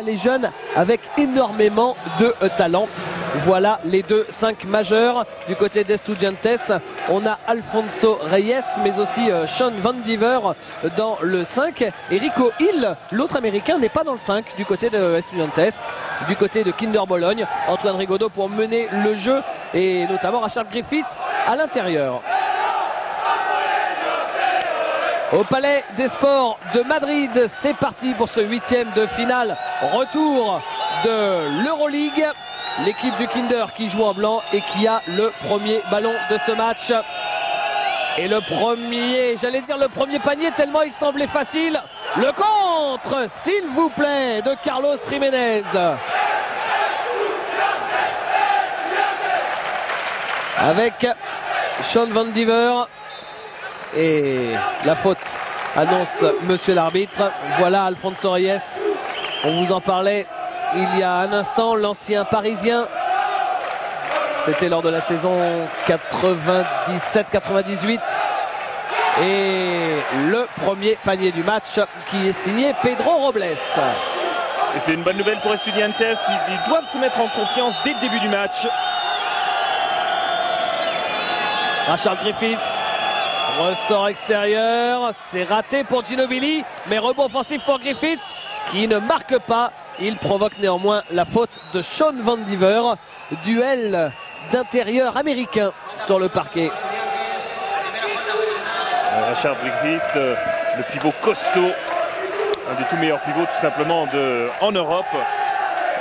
Les jeunes avec énormément de talent. Voilà les deux 5 majeurs du côté d'Estudiantes. On a Alfonso Reyes mais aussi Sean Van Diver dans le 5. Et Rico Hill, l'autre américain, n'est pas dans le 5 du côté de Estudiantes. Du côté de Kinder Bologne, Antoine Rigaudot pour mener le jeu et notamment Rashard Griffiths à l'intérieur. Au Palais des Sports de Madrid, c'est parti pour ce 8e de finale. Retour de l'Euroleague. L'équipe du Kinder qui joue en blanc et qui a le premier ballon de ce match. Et le premier, j'allais dire le premier panier tellement il semblait facile. Le contre, s'il vous plaît, de Carlos Jiménez. Avec Sean Van Diver. Et la faute annonce monsieur l'arbitre. Voilà Alfonso Reyes. On vous en parlait il y a un instant, l'ancien parisien. C'était lors de la saison 97-98. Et le premier panier du match qui est signé Pedro Robles. Et c'est une bonne nouvelle pour Estudiantes. Ils doivent se mettre en confiance dès le début du match. Rashard Griffiths. Ressort extérieur, c'est raté pour Ginobili, mais rebond offensif pour Griffiths qui ne marque pas. Il provoque néanmoins la faute de Sean Van Diver. Duel d'intérieur américain sur le parquet. Rashard Griffiths, le pivot costaud, un des tout meilleurs pivots tout simplement en Europe.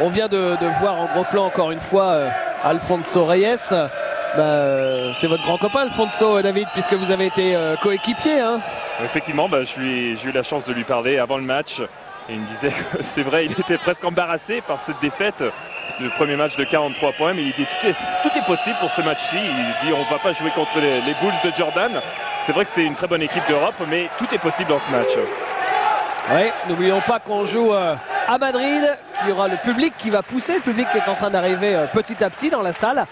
On vient de voir en gros plan encore une fois Alfonso Reyes. C'est votre grand copain Alfonso, David, puisque vous avez été coéquipier. Hein. Effectivement, j'ai eu la chance de lui parler avant le match. Et il me disait que c'est vrai, il était presque embarrassé par cette défaite. Le premier match de 43 points, mais il dit tout est possible pour ce match-ci. Il dit on ne va pas jouer contre les Bulls de Jordan. C'est vrai que c'est une très bonne équipe d'Europe, mais tout est possible dans ce match. Oui, n'oublions pas qu'on joue à Madrid. Il y aura le public qui va pousser, le public qui est en train d'arriver petit à petit dans la salle.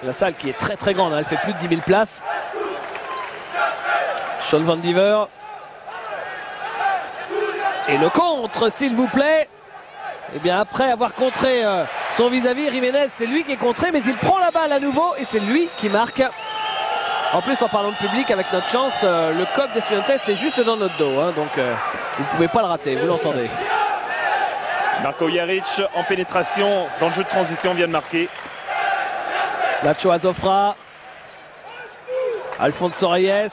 La salle qui est très très grande, hein, elle fait plus de 10 000 places. Sean Van Diver. Et le contre, s'il vous plaît. Et bien après avoir contré son vis-à-vis, Jiménez, c'est lui qui est contré, mais il prend la balle à nouveau et c'est lui qui marque. En plus, en parlant de public, avec notre chance, le coq d'Estudiantes est juste dans notre dos, hein, donc vous ne pouvez pas le rater, vous l'entendez. Marko Jaric en pénétration dans le jeu de transition vient de marquer. Nacho Azofra. Alfonso Reyes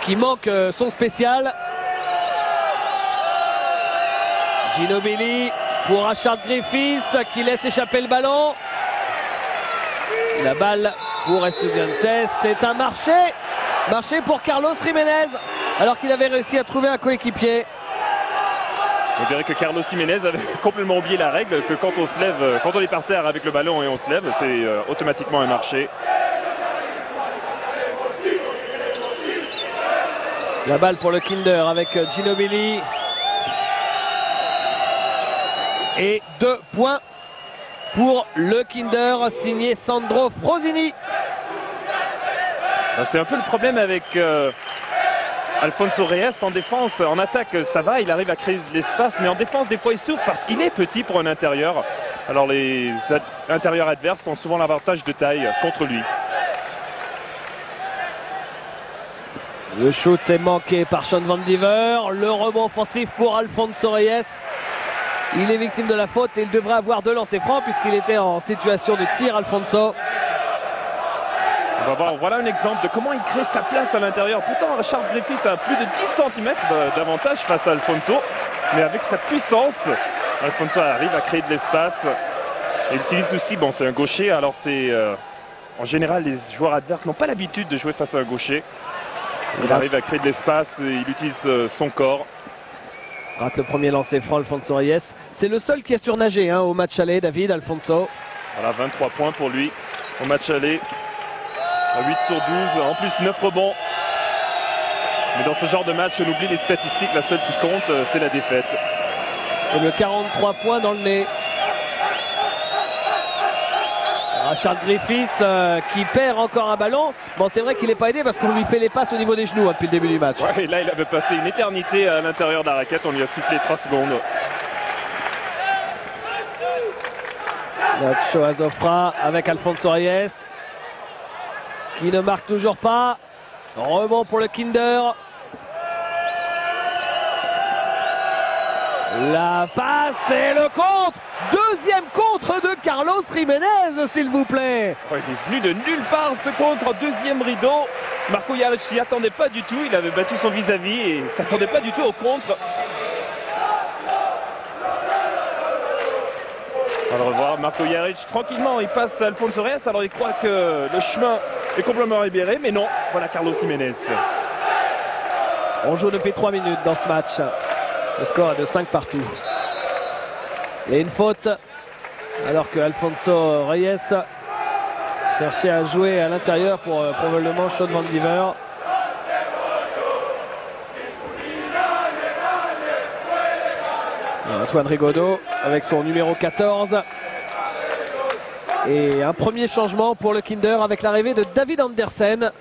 qui manque son spécial. Ginobili pour Rashard Griffiths qui laisse échapper le ballon. La balle pour Estudiantes, c'est un marché pour Carlos Jiménez alors qu'il avait réussi à trouver un coéquipier. On dirait que Carlos Jiménez avait complètement oublié la règle que quand on se lève, quand on est par terre avec le ballon et on se lève, c'est automatiquement un marché. La balle pour le Kinder avec Ginobili. Et 2 points pour le Kinder signé Sandro Frosini. C'est un peu le problème avec Alfonso Reyes en défense. En attaque, ça va, il arrive à créer de l'espace, mais en défense, des fois, il souffre parce qu'il est petit pour un intérieur. Alors les intérieurs adverses ont souvent l'avantage de taille contre lui. Le shoot est manqué par Sean Van Diver. Le rebond offensif pour Alfonso Reyes. Il est victime de la faute et il devrait avoir 2 lancers francs puisqu'il était en situation de tir, Alfonso. On va voir, voilà un exemple de comment il crée sa place à l'intérieur. Pourtant, Rashard Griffiths a plus de 10 cm d'avantage face à Alfonso. Mais avec sa puissance, Alfonso arrive à créer de l'espace. Il utilise aussi, bon c'est un gaucher, alors c'est... en général, les joueurs adverses n'ont pas l'habitude de jouer face à un gaucher. Il arrive à créer de l'espace, il utilise son corps. Rate le premier lancer franc, Alfonso Reyes. C'est le seul qui a surnagé au match aller, David, Alfonso. Voilà, 23 points pour lui au match aller. 8 sur 12, en plus 9 rebonds. Mais dans ce genre de match, on oublie les statistiques, la seule qui compte, c'est la défaite. Et le 43 points dans le nez. Rashard Griffiths qui perd encore un ballon. Bon, c'est vrai qu'il n'est pas aidé parce qu'on lui fait les passes au niveau des genoux depuis le début du match. Ouais, et là, il avait passé une éternité à l'intérieur de la raquette. On lui a sifflé 3 secondes. Nacho Azofra avec Alfonso Reyes qui ne marque toujours pas. Rebond pour le Kinder. La passe et le contre. Deuxième contre de Carlos Jiménez, s'il vous plaît. Ouais, il est venu de nulle part ce contre, deuxième rideau. Marco Jaric s'y attendait pas du tout, il avait battu son vis-à-vis et s'attendait pas du tout au contre. On va le revoir, Marco Jaric tranquillement, il passe Alfonso Reyes, alors il croit que le chemin est complètement libéré, mais non, voilà Carlos Jiménez. On joue depuis 3 minutes dans ce match. Le score est de 5 partout. Et une faute, alors que Alfonso Reyes cherchait à jouer à l'intérieur pour probablement Sean Van Diver. Et Antoine Rigaudot avec son numéro 14. Et un premier changement pour le Kinder avec l'arrivée de David Andersen.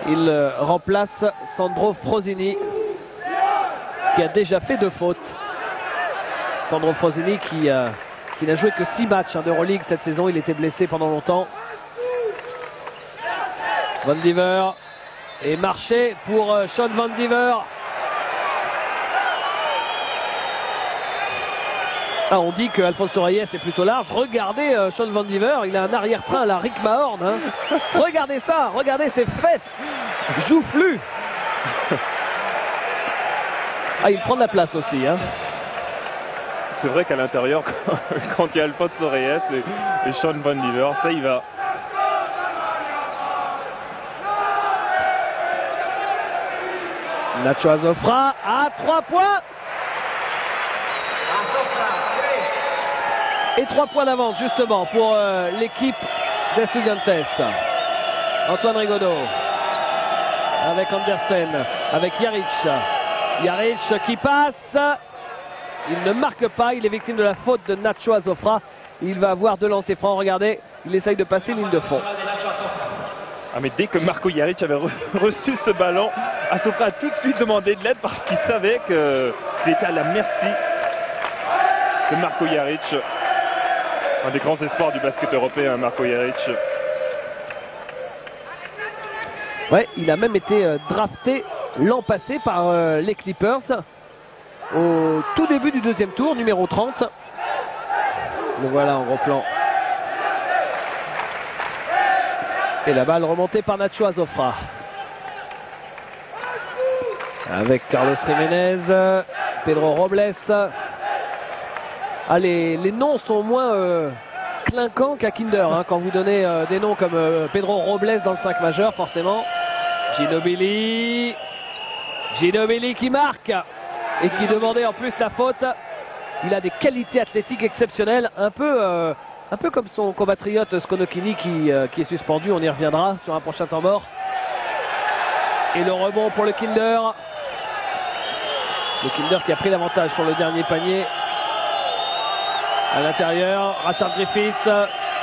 Il remplace Sandro Frosini qui a déjà fait 2 fautes. Sandro Frosini qui n'a joué que 6 matchs d'Euroleague cette saison. Il était blessé pendant longtemps. Van Diver et marché pour Sean Van Diver. Ah, on dit que Alfonso Reyes est plutôt large. Regardez Sean Van Diver, il a un arrière-train à la Rick Mahorn. Hein. Regardez ça, regardez ses fesses joufflues. Ah, il prend de la place aussi. Hein. C'est vrai qu'à l'intérieur, quand il y a Alfonso Reyes et Sean Van Diver, ça y va. Nacho Azofra à 3 points. Et 3 points d'avance justement pour l'équipe d'Estudiantes. Antoine Rigaudot avec Andersen, avec Jaric. Jaric qui passe. Il ne marque pas, il est victime de la faute de Nacho Azofra. Il va avoir 2 lancers francs, regardez, il essaye de passer ligne de fond. Ah, mais dès que Marco Jaric avait reçu ce ballon, Azofra a tout de suite demandé de l'aide parce qu'il savait qu'il était à la merci de Marco Jaric. Un des grands espoirs du basket européen, Marco Jaric. Ouais, il a même été drafté l'an passé par les Clippers au tout début du 2e tour, numéro 30. Le voilà en gros plan. Et la balle remontée par Nacho Azofra. Avec Carlos Jiménez, Pedro Robles. Ah, les noms sont moins clinquants qu'à Kinder. Hein, quand vous donnez des noms comme Pedro Robles dans le 5 majeur, forcément. Ginobili. Ginobili qui marque et qui demandait en plus la faute. Il a des qualités athlétiques exceptionnelles, un peu comme son compatriote Skonokini qui est suspendu. On y reviendra sur un prochain temps mort. Et le rebond pour le Kinder. Le Kinder qui a pris l'avantage sur le dernier panier. À l'intérieur, Rashard Griffiths,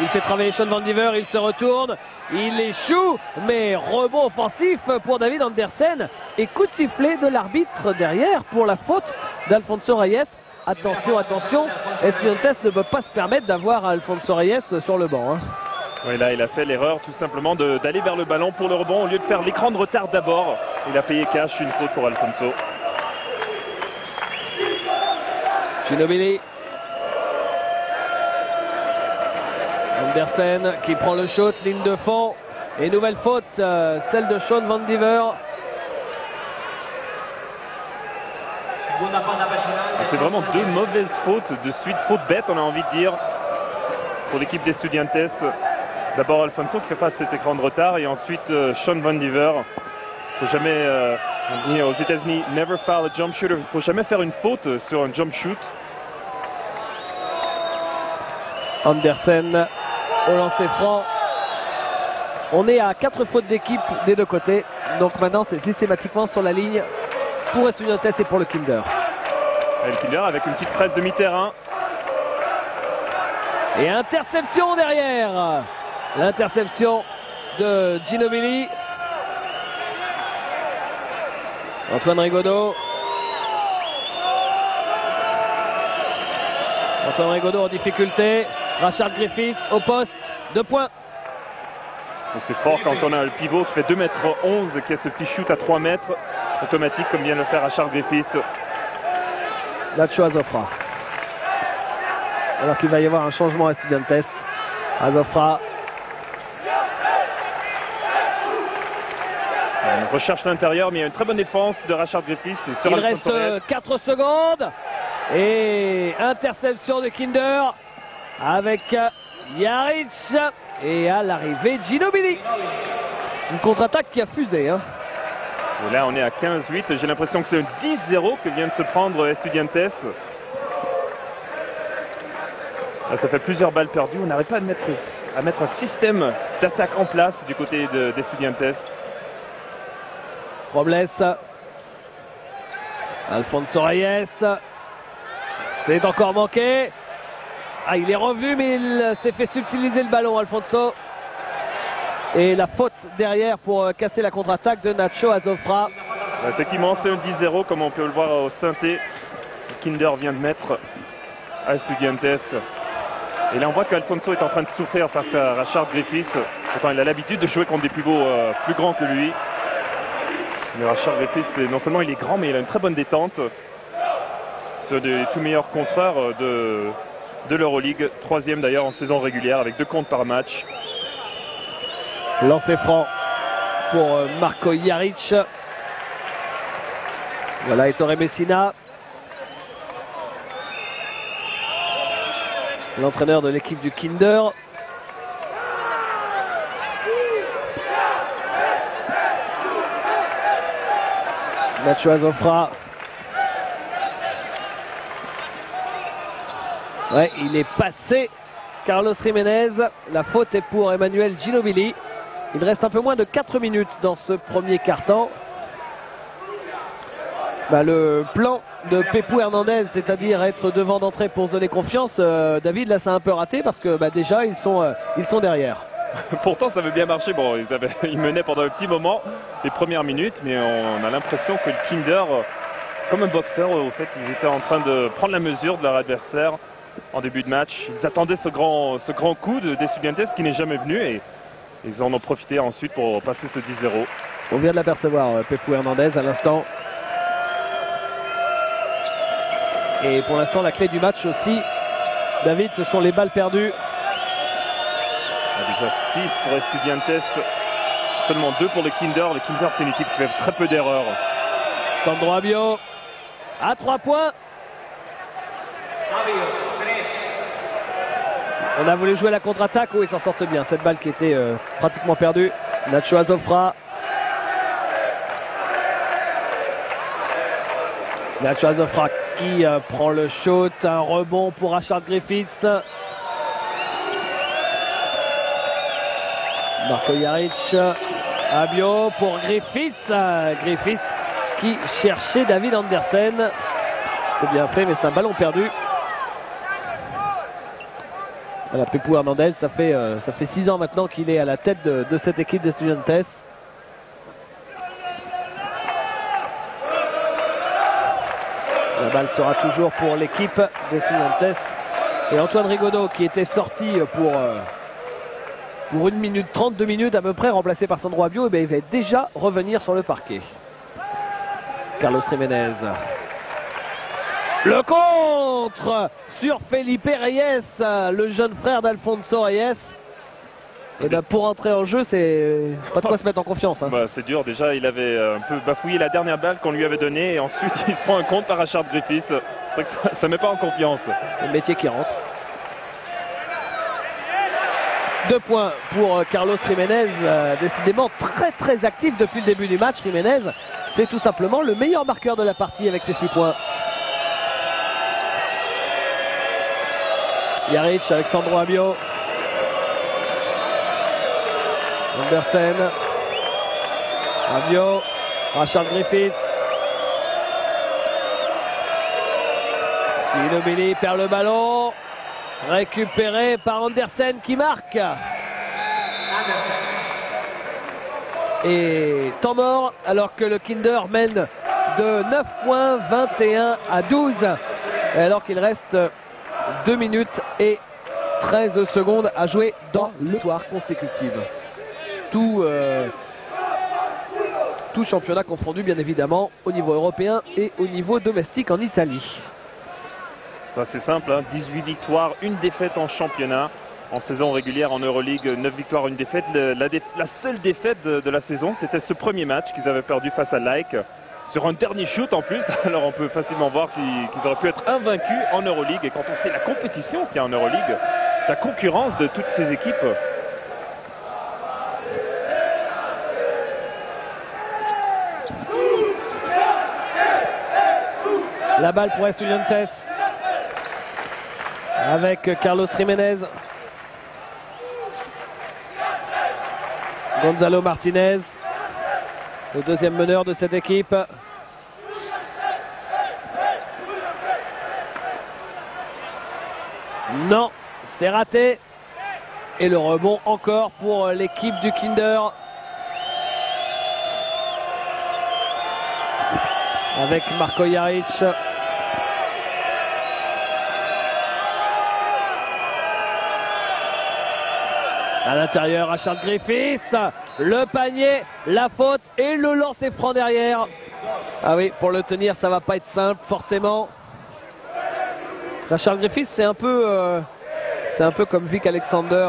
il fait travailler Sean Van Diver, il se retourne, il échoue, mais rebond offensif pour David Andersen et coup de sifflet de l'arbitre derrière pour la faute d'Alfonso Reyes. Attention, attention, Estudiantes ne peut pas se permettre d'avoir Alfonso Reyes sur le banc. Hein. Oui, là, il a fait l'erreur tout simplement d'aller vers le ballon pour le rebond au lieu de faire l'écran de retard d'abord. Il a payé cash, une faute pour Alfonso. Ginobili. Andersen qui prend le shoot, ligne de fond. Et nouvelle faute, celle de Sean Van Diver. C'est vraiment 2 mauvaises fautes de suite, faute bête on a envie de dire pour l'équipe d'Estudiantes. D'abord Alfonso qui fait face à cet écran de retard et ensuite Sean Van Diver. Il ne faut jamais, aux États-Unis, never foul a jump shooter. Il ne faut jamais faire une faute sur un jump shoot. Andersen au lancer franc. On est à 4 fautes d'équipe des 2 côtés. Donc maintenant c'est systématiquement sur la ligne pour Estudiantes et pour le Kinder. Et le Kinder avec une petite presse de mi-terrain. Et interception derrière. L'interception de Ginobili. Antoine Rigaudot. Antoine Rigaudot en difficulté. Rashard Griffiths au poste. 2 points. C'est fort quand on a le pivot qui fait 2,11 m, qui a ce petit shoot à 3 mètres, automatique comme vient de le faire Rashard Griffiths. Nacho Azofra. Alors qu'il va y avoir un changement à Estudiantes. Azofra. On recherche l'intérieur, mais il y a une très bonne défense de Rashard Griffiths. Il reste 4 secondes. Et interception de Kinder avec Jaric. Et à l'arrivée, Ginobili. Une contre-attaque qui a fusé. Hein. Et là, on est à 15-8. J'ai l'impression que c'est un 10-0 que vient de se prendre Estudiantes. Là, ça fait plusieurs balles perdues. On n'arrive pas à mettre un système d'attaque en place du côté d'Estudiantes. Robles. Alfonso Reyes. C'est encore manqué. Ah, il est revenu, mais il s'est fait subtiliser le ballon, Alfonso. Et la faute derrière pour casser la contre-attaque de Nacho Azofra. Effectivement, c'est un 10-0, comme on peut le voir au synthé. Kinder vient de mettre à Estudiantes. Et là, on voit qu'Alfonso est en train de souffrir face à Rashard Griffiths. Pourtant, il a l'habitude de jouer contre des pivots plus grands que lui. Mais Rashard Griffiths, non seulement il est grand, mais il a une très bonne détente. C'est un des tout meilleurs contreurs de l'Euroleague. 3e d'ailleurs en saison régulière avec 2 comptes par match. Lancé franc pour Marco Jaric. Voilà Ettore Messina. L'entraîneur de l'équipe du Kinder. Nacho Azofra. Ouais, il est passé. Carlos Jiménez. La faute est pour Emmanuel Ginobili. Il reste un peu moins de 4 minutes dans ce premier quart-temps. Le plan de Pepou Hernandez, c'est-à-dire être devant d'entrée pour se donner confiance, David, là, c'est un peu raté parce que déjà, ils sont derrière. Pourtant, ça veut bien marcher. Bon, ils menaient pendant un petit moment les premières minutes, mais on a l'impression que le Kinder, comme un boxeur, au fait, ils étaient en train de prendre la mesure de leur adversaire en début de match. Ils attendaient ce grand coup d'Estudiantes qui n'est jamais venu et ils en ont profité ensuite pour passer ce 10-0. On vient de l'apercevoir, Pepou Hernandez, à l'instant. Et pour l'instant, la clé du match aussi, David, ce sont les balles perdues. Déjà 6 pour Estudiantes, seulement 2 pour le Kinder. Le Kinder, c'est une équipe qui fait très peu d'erreurs. Sandro Abio à 3 points. On a voulu jouer la contre-attaque. Oh, ils s'en sortent bien. Cette balle qui était pratiquement perdue. Nacho Azofra. Nacho Azofra qui prend le shoot. Un rebond pour Rashard Griffiths. Marco Jaric. Abio pour Griffiths. Griffiths qui cherchait David Andersen. C'est bien fait, mais c'est un ballon perdu. Voilà, Pepou Hernandez, ça fait 6 ans maintenant qu'il est à la tête de cette équipe d'Estudiantes. La balle sera toujours pour l'équipe d'Estudiantes. Et Antoine Rigaudot qui était sorti pour 1 minute 30, 2 minutes à peu près, remplacé par Sandro Abio, il va déjà revenir sur le parquet. Carlos Jiménez. Le contre sur Felipe Reyes, le jeune frère d'Alfonso Reyes. Et pour entrer en jeu, c'est pas de quoi se mettre en confiance. Hein. C'est dur, déjà il avait un peu bafouillé la dernière balle qu'on lui avait donnée et ensuite il se prend un compte par Rashard Griffiths. C'est vrai que ça met pas en confiance. Le métier qui rentre. 2 points pour Carlos Jiménez, décidément très très actif depuis le début du match. Jiménez, c'est tout simplement le meilleur marqueur de la partie avec ses 6 points. Jaric avec Sandro Abio. Andersen. Abio. Rashard Griffiths. Ginobili perd le ballon. Récupéré par Andersen qui marque. Et temps mort alors que le Kinder mène de 9 points, 21 à 12. Et alors qu'il reste 2 minutes et 13 secondes à jouer dans l'histoire consécutive. Tout championnat confondu bien évidemment au niveau européen et au niveau domestique en Italie. C'est simple, hein, 18 victoires, une défaite en championnat. En saison régulière en Euroleague, 9 victoires, une défaite. La seule défaite de la saison, c'était ce premier match qu'ils avaient perdu face à Like. Sur un dernier shoot en plus, alors on peut facilement voir qu'ils auraient pu être invaincus en Euroleague. Et quand on sait la compétition qu'il y a en Euroleague, la concurrence de toutes ces équipes. La balle pour Estudiantes avec Carlos Jiménez. Gonzalo Martinez, le deuxième meneur de cette équipe. Non, c'est raté. Et le rebond encore pour l'équipe du Kinder. Avec Marko Jaric. À l'intérieur, Rashard Griffiths, le panier, la faute et le lancer franc derrière. Ah oui, pour le tenir, ça va pas être simple, forcément. Rashard Griffiths, c'est un peu comme Vic Alexander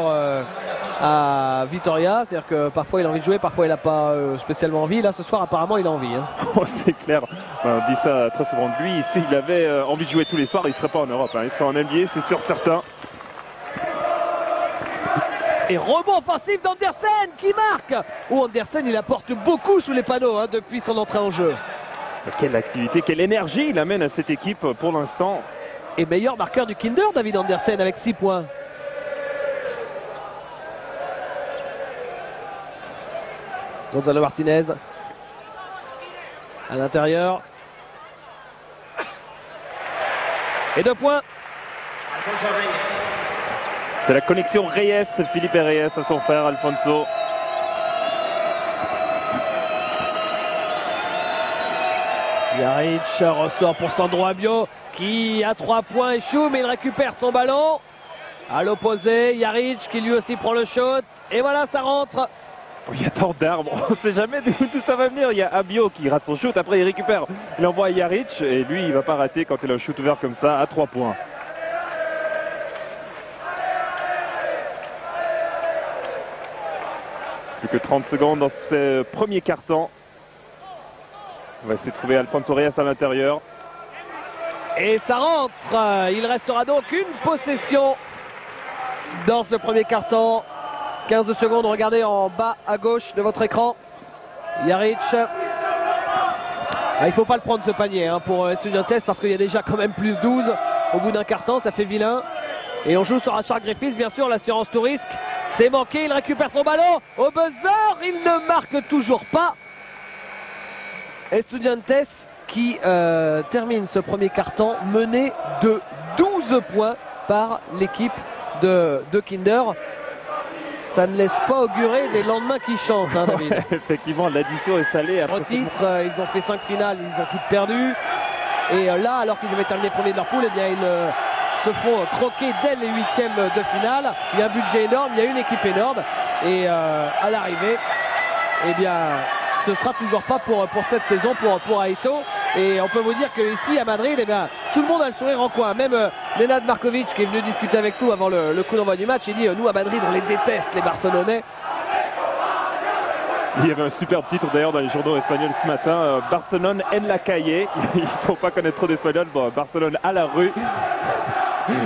à Vitoria, c'est-à-dire que parfois il a envie de jouer, parfois il n'a pas spécialement envie. Là, ce soir, apparemment, il a envie. Hein. Oh, c'est clair. On dit ça très souvent de lui. S'il avait envie de jouer tous les soirs, il ne serait pas en Europe. Hein. Il serait en NBA, c'est sûr, certain. Et rebond offensif d'Andersen qui marque. Oh, Andersen, il apporte beaucoup sous les panneaux hein, depuis son entrée en jeu. Quelle activité, quelle énergie il amène à cette équipe pour l'instant. Et meilleur marqueur du Kinder, David Andersen, avec 6 points. Gonzalo Martinez. À l'intérieur. Et 2 points. C'est la connexion Reyes, Philippe Reyes à son frère Alfonso. Jaric ressort pour Sandro Abio qui à 3 points échoue mais il récupère son ballon. À l'opposé, Jaric qui lui aussi prend le shot. Et voilà, ça rentre. Oh, il y a tant d'arbres, on ne sait jamais d'où tout ça va venir. Il y a Abio qui rate son shoot, après il récupère. Il envoie à Jaric et lui il ne va pas rater quand il a un shoot ouvert comme ça à 3 points. Plus que 30 secondes dans ce premier quart-temps. On va essayer de trouver Alfonso Reyes à l'intérieur. Et ça rentre. Il restera donc une possession dans ce premier quart-temps. 15 secondes, regardez en bas à gauche de votre écran. Jaric. Il ne faut pas le prendre ce panier hein, pour Estudiantes parce qu'il y a déjà quand même plus 12 au bout d'un quart-temps. Ça fait vilain. Et on joue sur Rashard Griffiths, bien sûr, l'assurance tout risque. C'est manqué, il récupère son ballon au buzzer, il ne marque toujours pas. Estudiantes qui termine ce premier quart-temps mené de 12 points par l'équipe de Kinder. Ça ne laisse pas augurer des lendemains qui chantent, hein, David. Effectivement, l'addition est salée. Au titre, ils ont fait 5 finales, ils ont toutes perdu. Et là, alors qu'ils avaient terminé premier de leur poule, eh bien, ils se font croquer dès les 8e de finale. Il y a un budget énorme, il y a une équipe énorme. Et à l'arrivée, eh bien, ce ne sera toujours pas pour cette saison pour Aito. Et on peut vous dire qu'ici à Madrid, eh bien, tout le monde a le sourire en coin. Même Nenad Markovic qui est venu discuter avec nous avant le coup d'envoi du match, il dit nous à Madrid on les déteste les Barcelonais. Il y avait un superbe titre d'ailleurs dans les journaux espagnols ce matin, Barcelone en la calle. Il ne faut pas connaître trop d'espagnol, bon, Barcelone à la rue.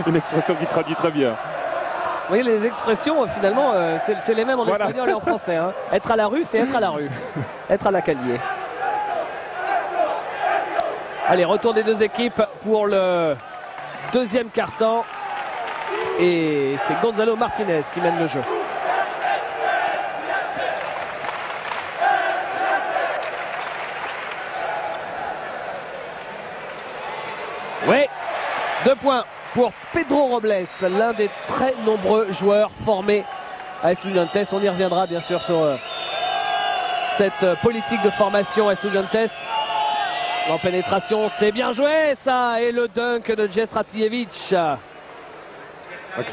Une expression qui traduit très bien. Vous voyez les expressions finalement c'est les mêmes en espagnol et en français. Hein. Être à la rue c'est être à la rue. Être à la calier. Allez, retour des deux équipes pour le deuxième quart-temps. Et c'est Gonzalo Martinez qui mène le jeu. Oui, 2 points pour Pedro Robles, l'un des très nombreux joueurs formés à Estudiantes. On y reviendra bien sûr sur cette politique de formation à Estudiantes. En pénétration, c'est bien joué ça. Et le dunk de Jess Ratijevic.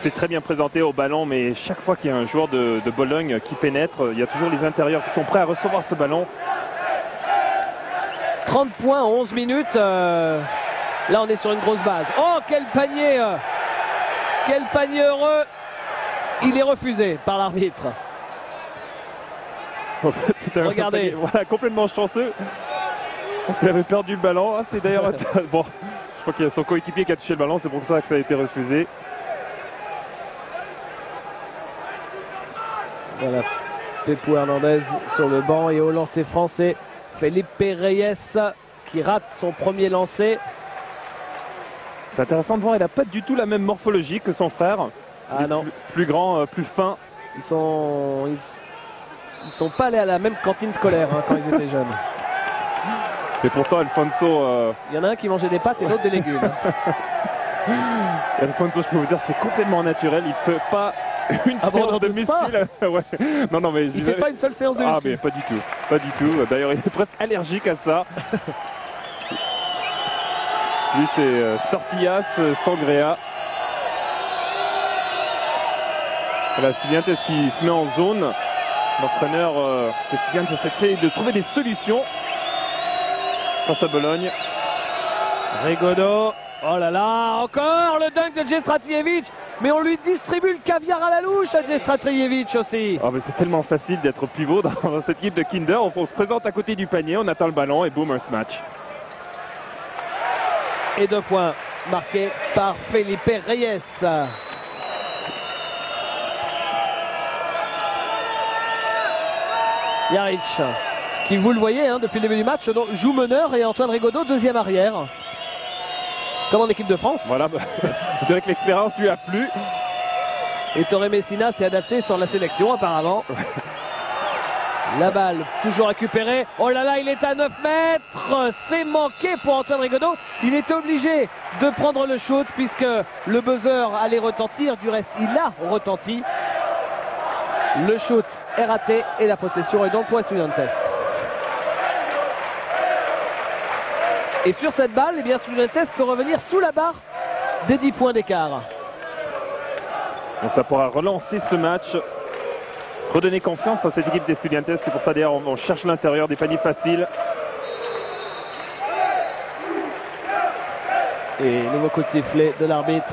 C'est très bien présenté au ballon, mais chaque fois qu'il y a un joueur de Bologne qui pénètre, il y a toujours les intérieurs qui sont prêts à recevoir ce ballon. 30 points en 11 minutes. Là, on est sur une grosse base. Oh, quel panier heureux. Il est refusé par l'arbitre. Regardez. Voilà, complètement chanceux. Il avait perdu le ballon. Ah, c'est d'ailleurs... Bon, je crois qu'il y a son coéquipier qui a touché le ballon. C'est pour ça que ça a été refusé. Voilà, Pepou Hernandez sur le banc et au lancer français, Felipe Reyes qui rate son premier lancer. C'est intéressant de voir, il n'a pas du tout la même morphologie que son frère. Ah non. Plus grand, plus fin. Ils sont pas allés à la même cantine scolaire quand ils étaient jeunes. Et pourtant Alfonso... Il y en a un qui mangeait des pâtes et l'autre des légumes. Alfonso, je peux vous dire, c'est complètement naturel. Il ne fait pas une séance de muscle. Ouais. Non, mais il ne fait pas une seule séance de muscle. Ah, mais pas du tout. Pas du tout. D'ailleurs, il est presque allergique à ça. Lui, c'est tortillas, sangria. Voilà, Estudiantes qui se met en zone. L'entraîneur Estudiantes essaie de trouver des solutions face à Bologne. Rigaudot. Oh là là, encore le dunk de Djestratijevic. Mais on lui distribue le caviar à la louche à Djestratijevic aussi. Oh, mais c'est tellement facile d'être pivot dans cette équipe de Kinder. On se présente à côté du panier, on attend le ballon et boum, un smash. Et 2 points marqués par Felipe Reyes. Jaric, qui vous le voyez depuis le début du match, joue meneur, et Antoine Rigaudot deuxième arrière. Comme en équipe de France. Voilà, je dirais que l'expérience lui a plu. Et Torre Messina s'est adapté sur la sélection apparemment. La balle toujours récupérée. Oh là là, il est à 9 mètres. C'est manqué pour Antoine Rigaudot. Il était obligé de prendre le shoot puisque le buzzer allait retentir. Du reste, il a retenti. Le shoot est raté et la possession est donc pour Estudiantes. Et sur cette balle, eh bien, Estudiantes peut revenir sous la barre des 10 points d'écart. Bon, ça pourra relancer ce match, redonner confiance à cette équipe d'Estudiantes. C'est pour ça d'ailleurs on cherche l'intérieur des paniers faciles. Et nouveau coup de sifflet de l'arbitre.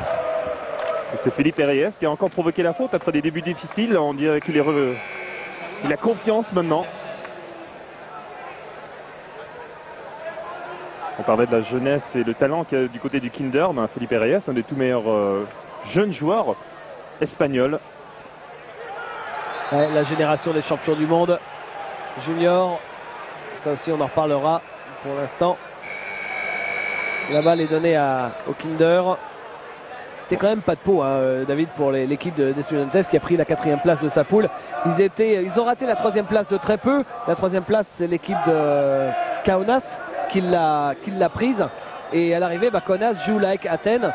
C'est Felipe Reyes qui a encore provoqué la faute après des débuts difficiles. On dirait qu'il il a confiance maintenant. On parlait de la jeunesse et le talent qu'il y a du côté du Kinder. Felipe Reyes, un des tout meilleurs jeunes joueurs espagnols. Ouais, la génération des champions du monde junior, ça aussi on en reparlera. Pour l'instant, la balle est donnée au Kinder. C'était quand même pas de peau, David, pour l'équipe d'Estudiantes qui a pris la 4e place de sa poule. Ils ont raté la 3e place de très peu. La 3e place, c'est l'équipe de Kaunas qui l'a prise. Et à l'arrivée, Kaunas joue like Athènes.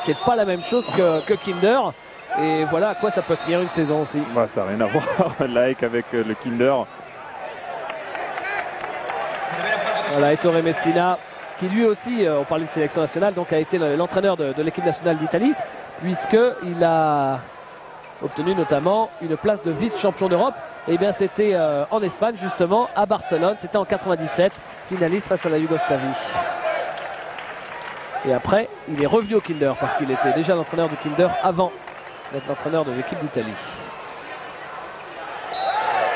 C'est pas la même chose que Kinder. Et voilà à quoi ça peut finir une saison aussi. Bah, ça n'a rien à voir, like avec le Kinder. Voilà, Ettore Messina, qui lui aussi, on parlait de sélection nationale, donc a été l'entraîneur de l'équipe nationale d'Italie, puisqu'il a obtenu notamment une place de vice-champion d'Europe. Et bien c'était en Espagne justement, à Barcelone, c'était en 97, finaliste face à la Yougoslavie. Et après, il est revenu au Kinder, parce qu'il était déjà l'entraîneur du Kinder avant d'être l'entraîneur de l'équipe d'Italie.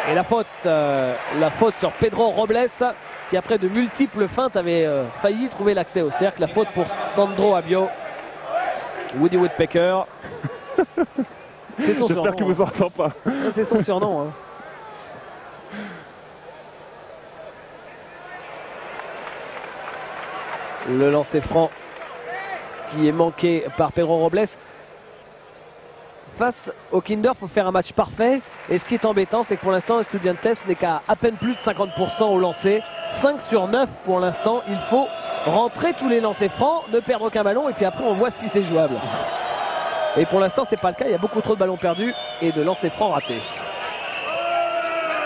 Et la faute sur Pedro Robles, qui après de multiples feintes avait failli trouver l'accès au cercle. La faute pour Sandro Abio. Woody Woodpecker. C'est son surnom. J'espère qu'il vous entend pas. C'est son surnom. Le lancer franc qui est manqué par Pedro Robles. Face au Kinder, il faut faire un match parfait. Et ce qui est embêtant, c'est que pour l'instant, Estudiantes n'est qu'à peine plus de 50% au lancer. 5 sur 9 pour l'instant. Il faut rentrer tous les lancers francs, ne perdre aucun ballon. Et puis après, on voit si c'est jouable. Et pour l'instant, c'est pas le cas. Il y a beaucoup trop de ballons perdus et de lancers francs ratés.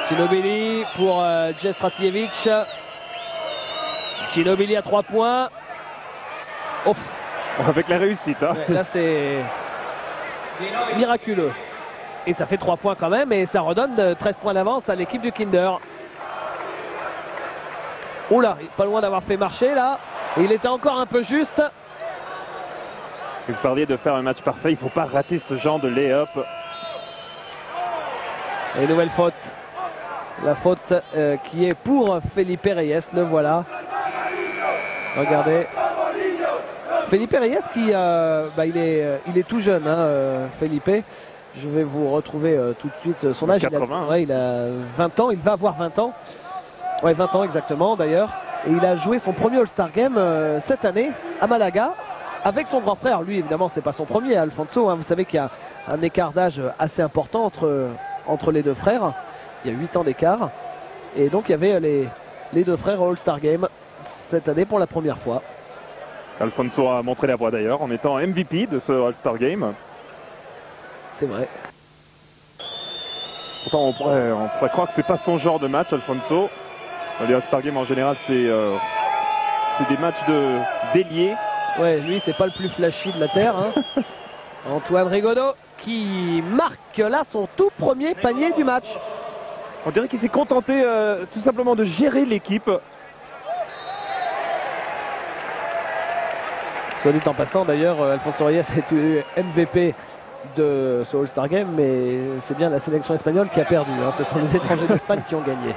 Ginobili pour Djestratijevic. Ginobili à 3 points. Oh. Avec la réussite. Ouais, là, c'est... miraculeux. Et ça fait 3 points quand même, et ça redonne 13 points d'avance à l'équipe du Kinder. Oula, pas loin d'avoir fait marcher là. Et il était encore un peu juste. Vous parliez de faire un match parfait, il ne faut pas rater ce genre de lay-up. Et nouvelle faute. La faute qui est pour Felipe Reyes, le voilà. Regardez. Felipe Reyes qui il est tout jeune, hein, Felipe. Je vais vous retrouver tout de suite son âge. 80, il a 20 ans, il va avoir 20 ans. Ouais, 20 ans exactement d'ailleurs. Et il a joué son premier All-Star Game cette année à Malaga avec son grand frère. Lui évidemment c'est pas son premier, Alfonso, hein. Vous savez qu'il y a un écart d'âge assez important entre les deux frères. Il y a 8 ans d'écart. Et donc il y avait les deux frères au All-Star Game cette année pour la première fois. Alfonso a montré la voie d'ailleurs en étant MVP de ce All-Star Game. C'est vrai. Pourtant on pourrait croire que c'est pas son genre de match, Alfonso. Les All-Star Games en général c'est des matchs d'ailier. Ouais, lui c'est pas le plus flashy de la terre, hein. Antoine Rigaudot qui marque là son tout premier panier du match. On dirait qu'il s'est contenté tout simplement de gérer l'équipe. Soit dit en passant d'ailleurs, Alfonso Reyes est eu MVP de ce All-Star Game, mais c'est bien la sélection espagnole qui a perdu, hein. Ce sont les étrangers d'Espagne qui ont gagné.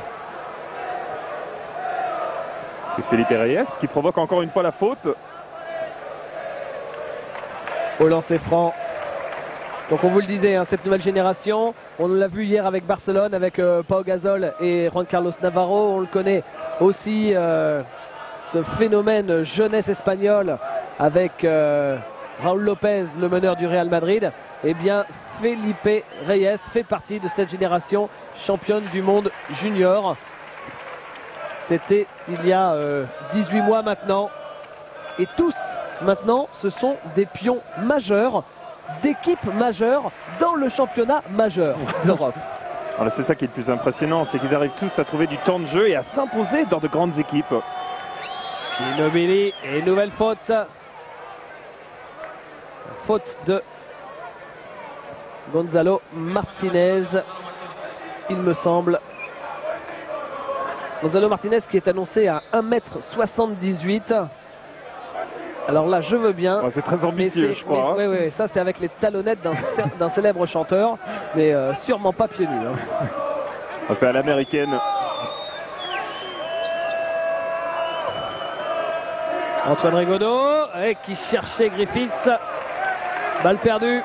C'est Felipe Reyes qui provoque encore une fois la faute. Au lancer franc. Donc on vous le disait, hein, cette nouvelle génération, on l'a vu hier avec Barcelone, avec Pau Gasol et Juan Carlos Navarro. On le connaît aussi, ce phénomène jeunesse espagnole avec Raúl Lopez, le meneur du Real Madrid. Eh bien, Felipe Reyes fait partie de cette génération championne du monde junior. C'était il y a 18 mois maintenant. Et tous, maintenant, ce sont des pions majeurs, d'équipes majeures dans le championnat majeur d'Europe. Alors c'est ça qui est le plus impressionnant, c'est qu'ils arrivent tous à trouver du temps de jeu et à s'imposer dans de grandes équipes. Ginobili et nouvelle faute. Faute de Gonzalo Martinez, il me semble. Gonzalo Martinez qui est annoncé à 1m78. Alors là, je veux bien. Ouais, c'est très ambitieux, je crois. Oui, oui, ça c'est avec les talonnettes d'un célèbre chanteur, mais sûrement pas pieds nus. Hein. On fait à l'américaine. Antoine Rigaudot qui cherchait Griffiths. Balle perdue.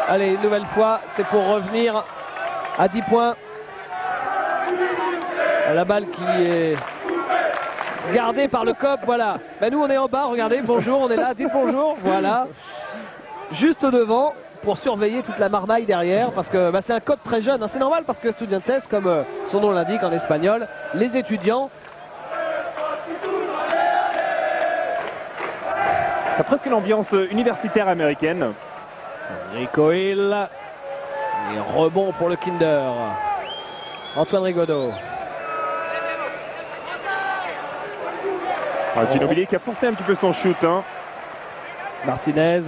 Allez, une nouvelle fois, c'est pour revenir à 10 points. La balle qui est gardée par le COP, voilà. Ben nous on est en bas, regardez, bonjour, on est là, dites bonjour, voilà. Juste devant pour surveiller toute la marmaille derrière, parce que c'est un COP très jeune, hein. C'est normal parce que Estudiantes, comme son nom l'indique en espagnol, les étudiants. C'est presque une ambiance universitaire américaine. Rico Hill. Et rebond pour le Kinder. Antoine Rigaudot. Ginobili qui a forcé un petit peu son shoot. Hein. Martinez.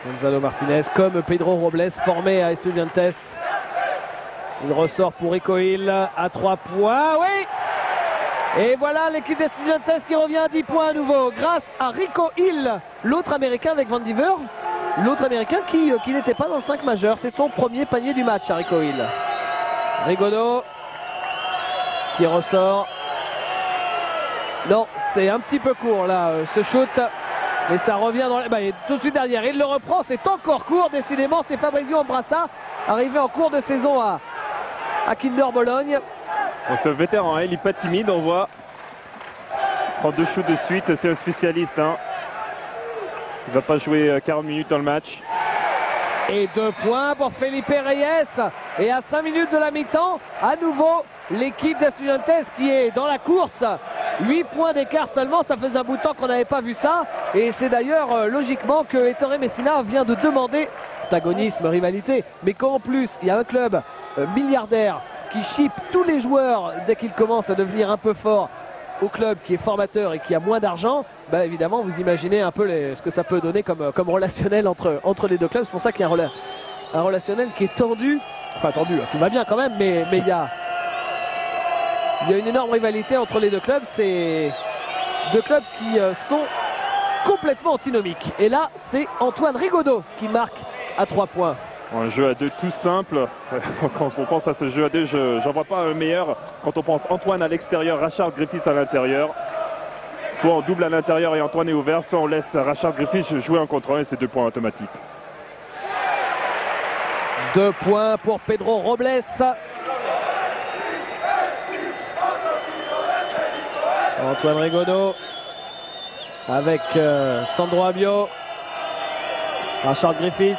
Gonzalo Martinez comme Pedro Robles formé à Estudiantes. Il ressort pour Rico Hill à 3 points. Oui! Et voilà l'équipe d'Estudiantes qui revient à 10 points à nouveau grâce à Rico Hill, l'autre américain avec Van Diver. L'autre américain qui n'était pas dans le 5 majeur. C'est son premier panier du match à Rico Hill. Rigaudot qui ressort. Non, c'est un petit peu court là ce shoot. Et ça revient dans les... tout de suite derrière. Il le reprend, c'est encore court. Décidément, c'est Fabrizio Ambrassa, arrivé en cours de saison à Kinder Bologne. Bon, ce vétéran, hein, il n'est pas timide, on voit. Il prend 2 shoots de suite, c'est un spécialiste. Hein. Il ne va pas jouer 40 minutes dans le match. Et 2 points pour Felipe Reyes. Et à 5 minutes de la mi-temps, à nouveau, l'équipe d'Estudiantes qui est dans la course. 8 points d'écart seulement, ça faisait un bout de temps qu'on n'avait pas vu ça. Et c'est d'ailleurs logiquement que Ettore Messina vient de demander antagonisme, rivalité. Mais qu'en plus, il y a un club milliardaire qui chipe tous les joueurs dès qu'ils commencent à devenir un peu forts au club qui est formateur et qui a moins d'argent, bah évidemment vous imaginez un peu ce que ça peut donner comme relationnel entre les deux clubs. C'est pour ça qu'il y a un relationnel qui est tendu, enfin tendu, tout va bien quand même, mais il y a une énorme rivalité entre les deux clubs. C'est deux clubs qui sont complètement antinomiques. Et là c'est Antoine Rigaudot qui marque à 3 points. Un jeu à 2 tout simple. Quand on pense à ce jeu à 2, j'en vois pas un meilleur. Quand on pense Antoine à l'extérieur, Rashard Griffiths à l'intérieur. Soit on double à l'intérieur et Antoine est ouvert, soit on laisse Rashard Griffiths jouer en contre 1 et c'est 2 points automatiques. 2 points pour Pedro Robles. Antoine Rigaudot avec Sandro Abio. Rashard Griffiths.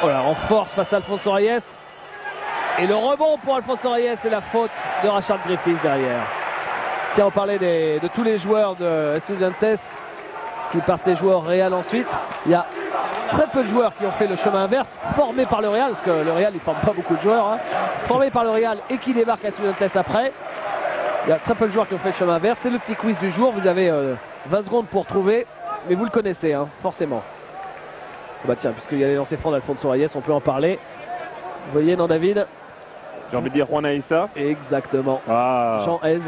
Oh là, en force face à Alfonso Reyes. Et le rebond pour Alfonso Reyes et la faute de Rashard Griffiths derrière. Tiens, on parlait de tous les joueurs de Estudiantes qui partaient jouer au Real ensuite. Il y a très peu de joueurs qui ont fait le chemin inverse, formés par le Real, parce que le Real il ne forme pas beaucoup de joueurs, hein, formés par le Real et qui débarquent à Estudiantes après. Il y a très peu de joueurs qui ont fait le chemin inverse. C'est le petit quiz du jour. Vous avez 20 secondes pour trouver, mais vous le connaissez, hein, forcément. Bah tiens, puisqu'il y a les lancers francs d'Alfonso Reyes, on peut en parler. Vous voyez, non David? J'ai envie de dire Juan Aissa. Exactement. Ah. Jean Hez.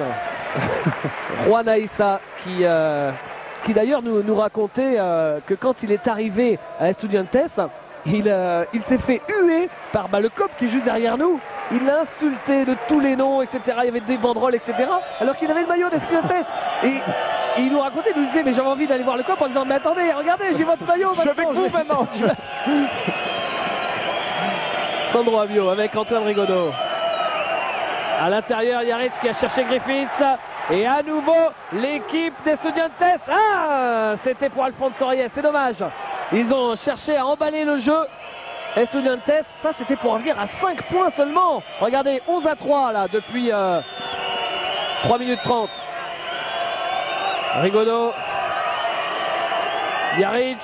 Juan Aissa qui d'ailleurs nous racontait que quand il est arrivé à Estudiantes, il s'est fait huer par le cop qui est juste derrière nous. Il l'a insulté de tous les noms, etc. Il y avait des banderoles, etc. Alors qu'il avait le maillot d'Estudiantes. Et il nous racontait, il nous disait, mais j'avais envie d'aller voir le cop en disant, mais attendez, regardez, j'ai votre maillot. Je suis avec vous maintenant. Sandro Abio avec Antoine Rigaudot. À l'intérieur, Yaritz qui a cherché Griffiths. Et à nouveau, l'équipe d'Estudiantes. Ah, c'était pour Alfonso Reyes, c'est dommage. Ils ont cherché à emballer le jeu. Estudiantes, ça c'était pour revenir à 5 points seulement. Regardez, 11-3 là, depuis 3 minutes 30. Rigaudot. Jaric.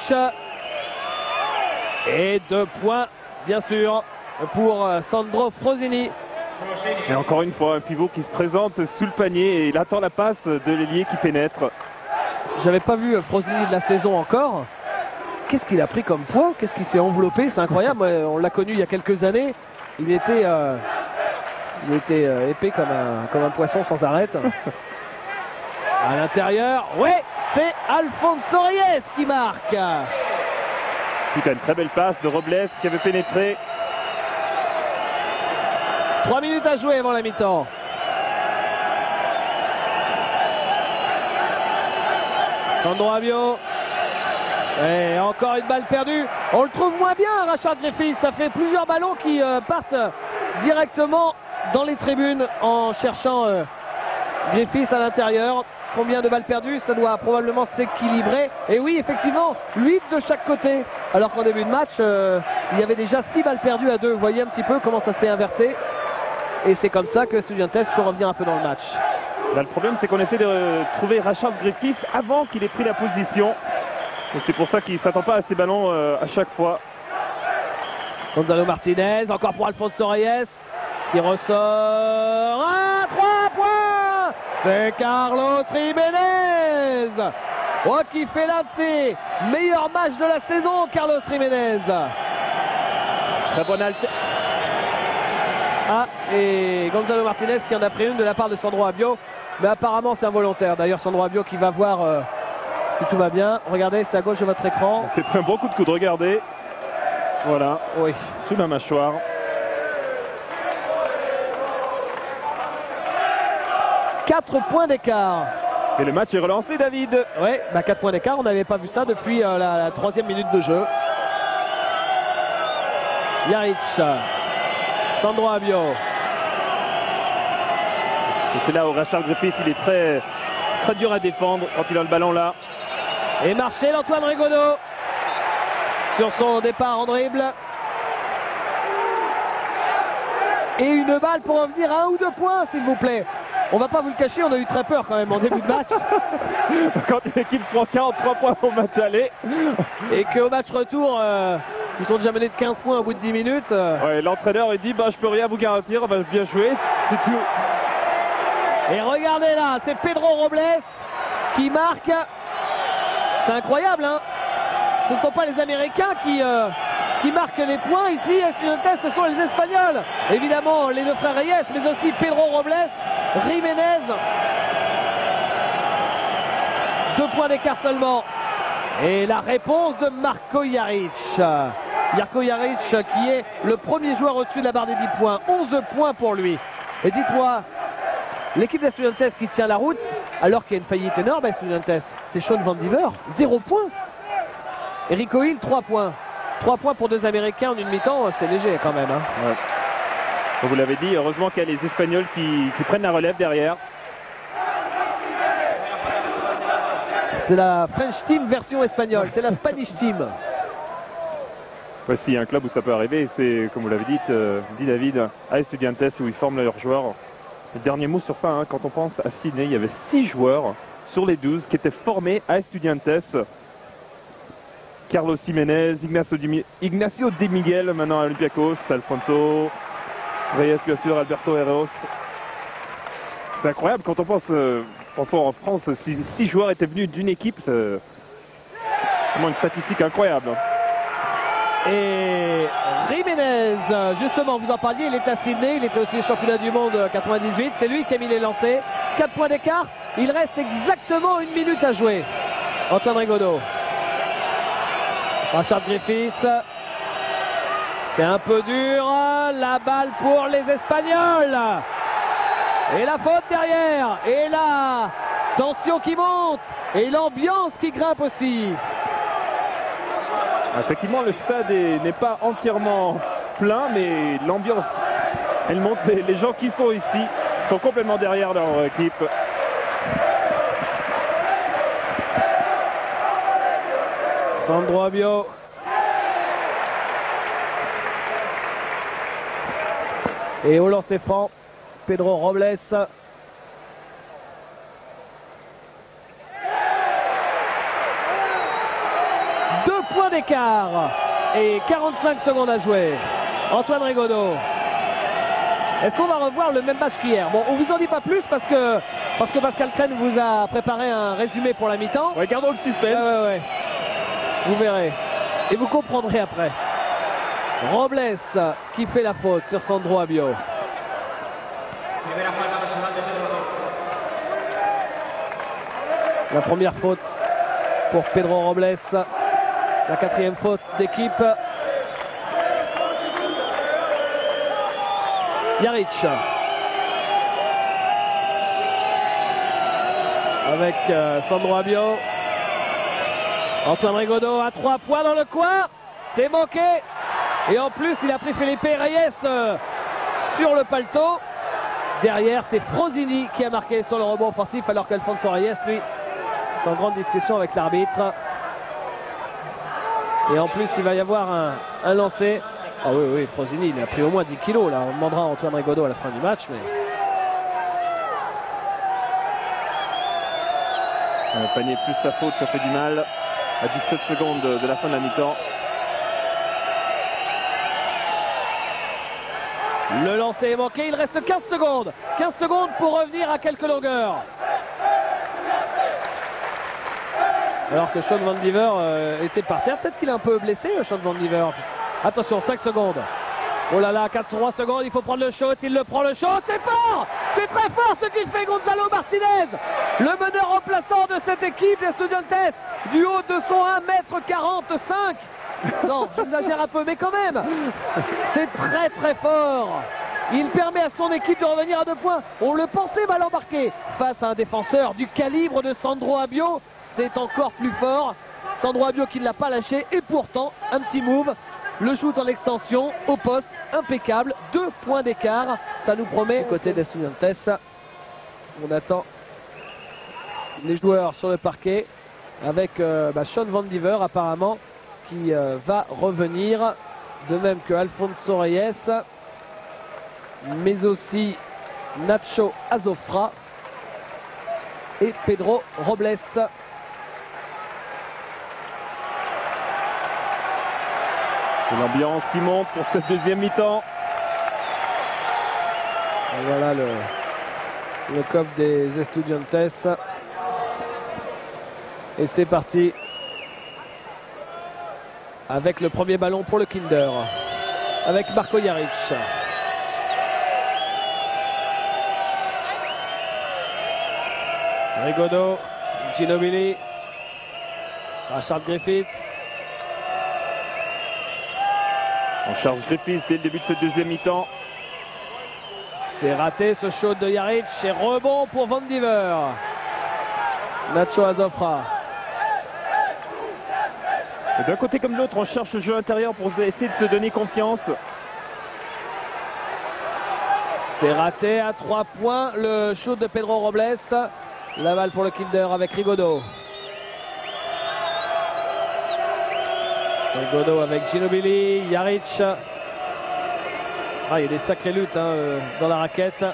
Et 2 points, bien sûr, pour Sandro Frosini. Et encore une fois, un pivot qui se présente sous le panier et il attend la passe de l'ailier qui pénètre. J'avais pas vu Frosini de la saison encore. Qu'est-ce qu'il a pris comme poids? Qu'est-ce qu'il s'est enveloppé? C'est incroyable. On l'a connu il y a quelques années. Il était épais comme un poisson sans arrêt. À l'intérieur, ouais, c'est Alfonso Reyes qui marque. Putain, une très belle passe de Robles qui avait pénétré. 3 minutes à jouer avant la mi-temps. Sandro Abio. Et encore une balle perdue. On le trouve moins bien, Rashard Griffiths. Ça fait plusieurs ballons qui partent directement dans les tribunes en cherchant Griffiths à l'intérieur. Combien de balles perdues? Ça doit probablement s'équilibrer. Et oui, effectivement, 8 de chaque côté. Alors qu'en début de match, il y avait déjà 6 balles perdues à 2. Vous voyez un petit peu comment ça s'est inversé. Et c'est comme ça que Estudiantes peut revenir un peu dans le match. Là, le problème, c'est qu'on essaie de trouver Rashard Griffiths avant qu'il ait pris la position. Et c'est pour ça qu'il ne s'attend pas à ces ballons à chaque fois. Gonzalo Martinez, encore pour Alfonso Reyes, qui ressort. Ah, 3 points. C'est Carlos Jiménez. Oh, qui fait l'un de ses meilleurs matchs de la saison, Carlos Jiménez. Très bonne halte. Ah, et Gonzalo Martinez qui en a pris une de la part de Sandro Abio. Mais apparemment c'est involontaire. D'ailleurs Sandro Abio qui va voir si tout va bien. Regardez, c'est à gauche de votre écran. C'est un bon coup de coude, regardez. Voilà, oui, sous la mâchoire. « 4 points d'écart. Et le match est relancé, David. Oui, 4 points d'écart, on n'avait pas vu ça depuis la 3e minute de jeu. Jaric. Sandro Abio. Et c'est là où Rashard Griffiths, il est très, très dur à défendre quand il a le ballon là. Et Marcel Antoine Rigaudot sur son départ en dribble. Et une balle pour revenir à 1 ou 2 points, s'il vous plaît. On va pas vous le cacher, on a eu très peur quand même en début de match. Quand une équipe prend 43 points au match aller. Et qu'au match retour, ils sont déjà menés de 15 points au bout de 10 minutes. Ouais, l'entraîneur il dit je peux rien vous garantir, on va bien jouer, c'est tout. Et regardez là, c'est Pedro Robles qui marque. C'est incroyable, hein. Ce ne sont pas les Américains qui marquent les points. Ici, Estudiantes, ce sont les Espagnols. Évidemment, les deux frères Reyes, mais aussi Pedro Robles, Jiménez. 2 points d'écart seulement. Et la réponse de Marco Jaric. Marco Jaric qui est le premier joueur au-dessus de la barre des 10 points. 11 points pour lui. Et dites-moi, l'équipe d'Estudiantes qui tient la route, alors qu'il y a une faillite énorme à Estudiantes, c'est Sean Van Diver, 0 points. Rico Hill, 3 points. 3 points pour 2 Américains en une mi-temps, c'est léger quand même. Hein. Ouais. Vous l'avez dit, heureusement qu'il y a les Espagnols qui prennent la relève derrière. C'est la French Team version espagnole, c'est la Spanish Team. Voici un club où ça peut arriver, c'est comme vous l'avez dit David, à Estudiantes où ils forment leurs joueurs. Le dernier mot sur ça, hein, quand on pense à Sydney, il y avait 6 joueurs sur les 12 qui étaient formés à Estudiantes. Carlos Jiménez, Ignacio De Miguel maintenant à Olympiacos, Alfonso Reyes bien sûr, Alberto Hereos. C'est incroyable quand on pense, pensons en France, si 6 joueurs étaient venus d'une équipe, c'est vraiment une statistique incroyable. Et Jiménez, justement, vous en parliez, il est à Sydney, il était aussi championnat du monde 98, c'est lui qui a mis les lancers. 4 points d'écart, il reste exactement 1 minute à jouer. Antoine Rigaudot. Rashard Griffiths. C'est un peu dur, la balle pour les Espagnols. Et la faute derrière, et la tension qui monte, et l'ambiance qui grimpe aussi. Effectivement, le stade n'est pas entièrement plein, mais l'ambiance, elle monte. Les gens qui sont ici sont complètement derrière leur équipe. Sandro Abio. Et au lancer franc, Pedro Robles. D'écart et 45 secondes à jouer. Antoine Rigaudot. Est-ce qu'on va revoir le même match qu'hier? Bon, on vous en dit pas plus parce que Pascal Crène vous a préparé un résumé pour la mi-temps. Ouais, gardons le suspense. Ouais. Vous verrez. Et vous comprendrez après. Robles qui fait la faute sur Sandro Abio. La première faute pour Pedro Robles. La 4e faute d'équipe. Jaric. Avec Sandro Abio. Antoine Rigaudot à 3 points dans le coin. C'est manqué. Et en plus, il a pris Felipe Reyes sur le paletot. Derrière, c'est Frosini qui a marqué sur le rebond offensif alors qu'Alfonso Reyes, lui, est en grande discussion avec l'arbitre. Et en plus, il va y avoir un lancer. Ah oui, Frosini, il a pris au moins 10 kilos là. On demandera à Antoine Rigaudot à la fin du match. Mais... un panier plus sa faute, ça fait du mal. À 17 secondes de la fin de la mi-temps. Le lancer est manqué, il reste 15 secondes. 15 secondes pour revenir à quelques longueurs. Alors que Sean Van Diver était par terre. Peut-être qu'il est un peu blessé, Sean Van Diver. Attention, 5 secondes. Oh là là, 4-3 secondes, il faut prendre le shot. Il le prend le shot, c'est fort. C'est très fort ce qu'il fait Gonzalo Martinez. Le meneur remplaçant de cette équipe d'Estudiantes. Du haut de son 1m45. Non, j'exagère un peu, mais quand même. C'est très fort. Il permet à son équipe de revenir à 2 points. On le pensait mal embarqué. Face à un défenseur du calibre de Sandro Abio. C'est encore plus fort. Sandro Abio qui ne l'a pas lâché. Et pourtant, un petit move. Le shoot en extension au poste. Impeccable. 2 points d'écart. Ça nous promet. Côté des Estudiantes. On attend les joueurs sur le parquet. Avec Sean Van Diver apparemment. Qui va revenir. De même que Alfonso Reyes. Mais aussi Nacho Azofra. Et Pedro Robles. L'ambiance qui monte pour cette deuxième mi-temps. Voilà le COP des Estudiantes. Et c'est parti avec le premier ballon pour le Kinder, avec Marko Jaric. Rigaud, Ginobili, Rashard Griffith. On charge Griffith dès le début de ce deuxième mi-temps. C'est raté ce shoot de Jaric et rebond pour Van Diver. Nacho Azofra. D'un côté comme de l'autre, on cherche le jeu intérieur pour essayer de se donner confiance. C'est raté à 3 points le shoot de Pedro Robles. La balle pour le Kinder avec Rigaud. Rigaud avec Ginobili, Jaric. Ah, il y a des sacrées luttes dans la raquette.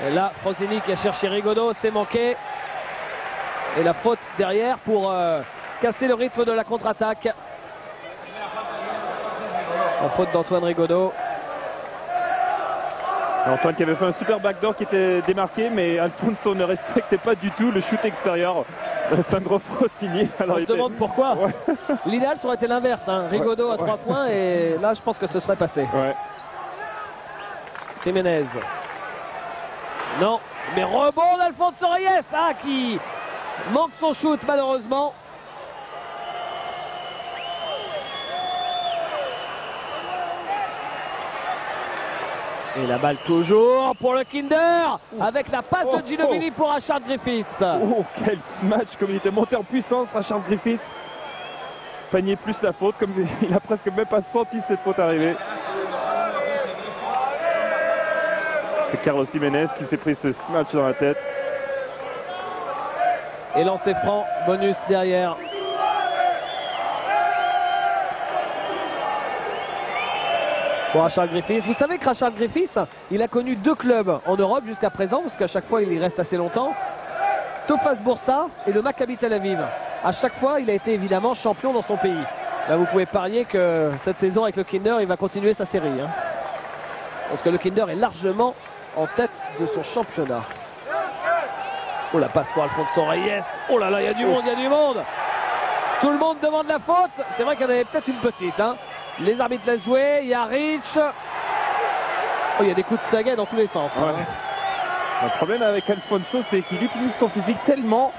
Et là, Frosini qui a cherché Rigaud, c'est manqué. Et la faute derrière pour casser le rythme de la contre-attaque. La faute d'Antoine Rigaud. Antoine qui avait fait un super backdoor qui était démarqué, mais Alfonso ne respectait pas du tout le shoot extérieur de Sandro Frosini. Alors on se demande pourquoi. Ouais. L'idéal ça aurait été l'inverse, Rigaud à 3 points, et là je pense que ce serait passé. Ouais. Jiménez. Non, mais rebond d'Alfonso Reyes, qui manque son shoot malheureusement. Et la balle toujours pour le Kinder, avec la passe de Ginobili pour Rashard Griffith. Oh, quel match, comme il était monté en puissance, Rashard Griffith. Panier plus la faute, comme il a presque même pas senti cette faute arriver. C'est Carlos Jiménez qui s'est pris ce match dans la tête. Et lancé franc, bonus derrière. Pour Rashard Griffith. Vous savez que Rashard Griffith, il a connu 2 clubs en Europe jusqu'à présent, parce qu'à chaque fois il y reste assez longtemps. Tofas Boursa et le Maccabi Tel Aviv. À chaque fois, il a été évidemment champion dans son pays. Là, vous pouvez parier que cette saison avec le Kinder, il va continuer sa série. Parce que le Kinder est largement en tête de son championnat. Oh, la passe pour Alfonso Reyes. Oh là là, il y a du monde, il y a du monde. Tout le monde demande la faute. C'est vrai qu'il y en avait peut-être une petite. Les arbitres laissent jouer, il y a Rich. Oh, il y a des coups de sagaie dans tous les sens. Ouais. Le problème avec Alfonso, c'est qu'il utilise son physique tellement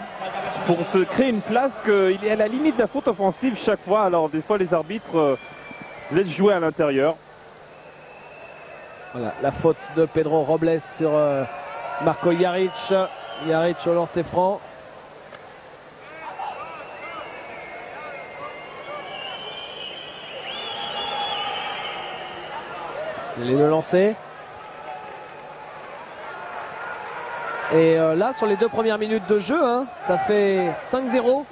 pour se créer une place qu'il est à la limite de la faute offensive chaque fois. Alors des fois les arbitres laissent jouer à l'intérieur. Voilà, la faute de Pedro Robles sur Marko Jaric. Jaric au lancer franc. Les deux lancers. Et là, sur les 2 premières minutes de jeu, ça fait 5-0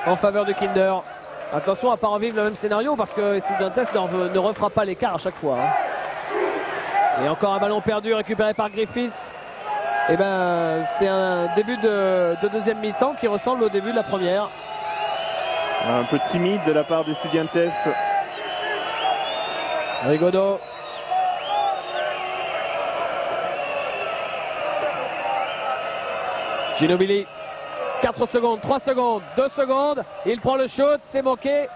en faveur de Kinder. Attention à ne pas revivre le même scénario parce que Estudiantes ne refera pas l'écart à chaque fois. Et encore un ballon perdu récupéré par Griffith. Et ben, c'est un début de deuxième mi-temps qui ressemble au début de la première. Un peu timide de la part des Estudiantes. Rigaud. Ginobili, 4 secondes, 3 secondes, 2 secondes, il prend le shoot, c'est manqué.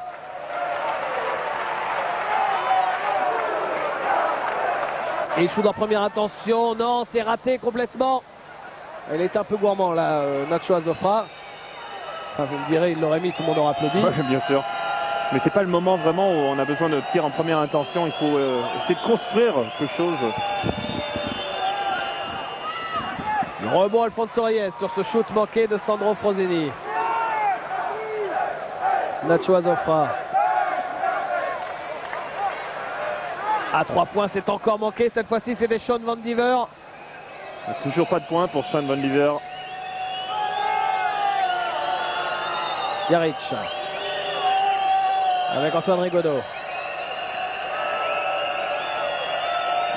Et il shoot en première intention, non, c'est raté complètement. Il est un peu gourmand là, Nacho Azofra. Enfin, vous me direz, il l'aurait mis, tout le monde aurait applaudi. Ouais, bien sûr. Mais c'est pas le moment vraiment où on a besoin de tir en première intention, il faut essayer de construire quelque chose. Rebond Alfonso Reyes sur ce shoot manqué de Sandro Frosini. Nacho Azofra. À 3 points, c'est encore manqué. Cette fois-ci, c'est des Sean Van Diver. Toujours pas de points pour Sean Van Diver. Jaric. Avec Antoine Rigaud.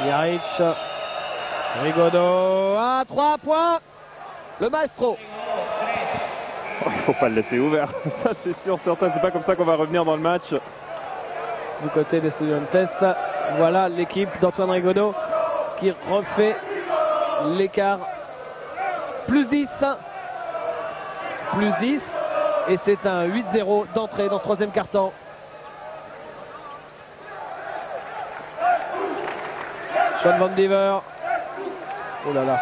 Jaric. Rigaud à 3 points. Le maestro. Il ne faut pas le laisser ouvert. Ça c'est sûr, certain. C'est pas comme ça qu'on va revenir dans le match. Du côté des Estudiantes, voilà l'équipe d'Antoine Rigaud qui refait l'écart Plus 10. Plus 10. Et c'est un 8-0 d'entrée dans ce troisième quart-temps. Sean Van Diver. Oh là là.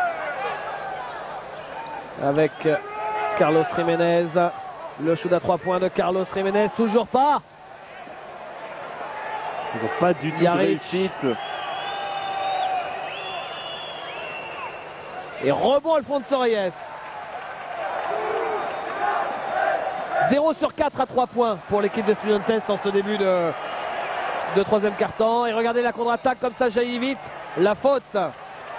Avec Carlos Jiménez. Le shoot à 3 points de Carlos Jiménez. Toujours pas. Toujours pas du tout de réussite. Et rebond Alfonso Reyes. 0 sur 4 à 3 points pour l'équipe de Estudiantes en ce début de troisième quart-temps. Et regardez la contre-attaque comme ça jaillit vite. La faute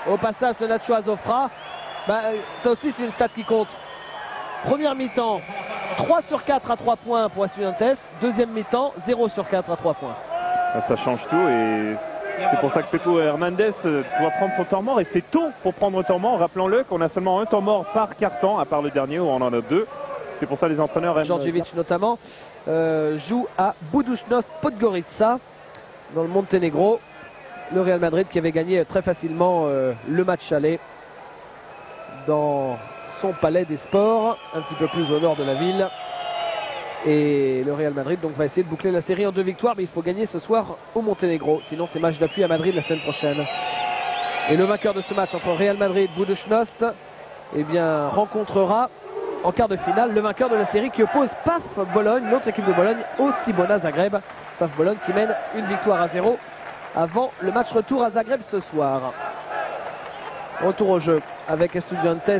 au passage de Nacho Azofra. Ça aussi c'est une stat qui compte. Première mi-temps, 3 sur 4 à 3 points pour Estudiantes. Deuxième mi-temps, 0 sur 4 à 3 points. Ça change tout et c'est pour ça que Pepo Hernandez doit prendre son temps mort. Et c'est tôt pour prendre un temps mort. Rappelons-le qu'on a seulement un temps mort par quart-temps, à part le dernier où on en a 2. C'est pour ça les entraîneurs aiment... Djordjevic notamment joue à Budućnost Podgorica dans le Monténégro. Le Real Madrid qui avait gagné très facilement le match aller dans son palais des sports, un petit peu plus au nord de la ville. Et le Real Madrid donc va essayer de boucler la série en 2 victoires, mais il faut gagner ce soir au Monténégro, sinon c'est match d'appui à Madrid la semaine prochaine. Et le vainqueur de ce match entre Real Madrid et Budućnost, eh bien rencontrera en quart de finale le vainqueur de la série qui oppose PAF Bologne, l'autre équipe de Bologne, au Cibona Zagreb. PAF Bologne qui mène une victoire à 0 avant le match retour à Zagreb ce soir. Retour au jeu avec Estudiantes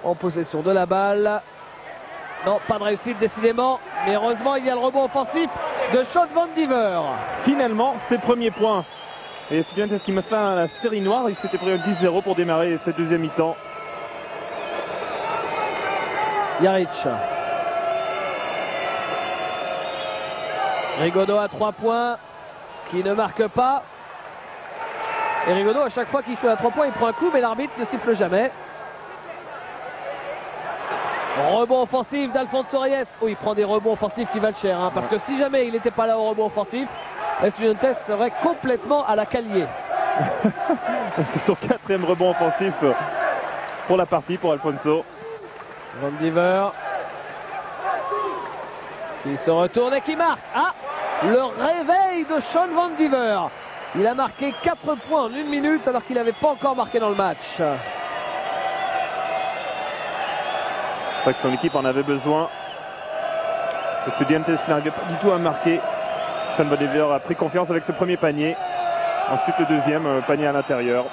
en possession de la balle. Non, pas de réussite décidément, mais heureusement il y a le rebond offensif de Sean Van Diver. Finalement, ses premiers points. Et Estudiantes qui met fin à la série noire, il s'était pris un 10-0 pour démarrer cette deuxième mi-temps. Jaric. Rigaudot à 3 points qui ne marque pas. Et Rigaudot à chaque fois qu'il shoot à 3 points il prend un coup mais l'arbitre ne siffle jamais. Rebond offensif d'Alfonso Reyes. Oh, il prend des rebonds offensifs qui valent cher parce que si jamais il n'était pas là au rebond offensif, Estudiantes serait complètement à la calier. C'est son 4e rebond offensif pour la partie pour Alfonso. Van Diver qui se retourne et qui marque. Ah, le réveil de Sean Van Diver. Il a marqué 4 points en 1 minute alors qu'il n'avait pas encore marqué dans le match. C'est vrai que son équipe en avait besoin. Estudiantes n'arrivait pas du tout à marquer. Sean Van Diver a pris confiance avec ce premier panier. Ensuite le deuxième panier à l'intérieur.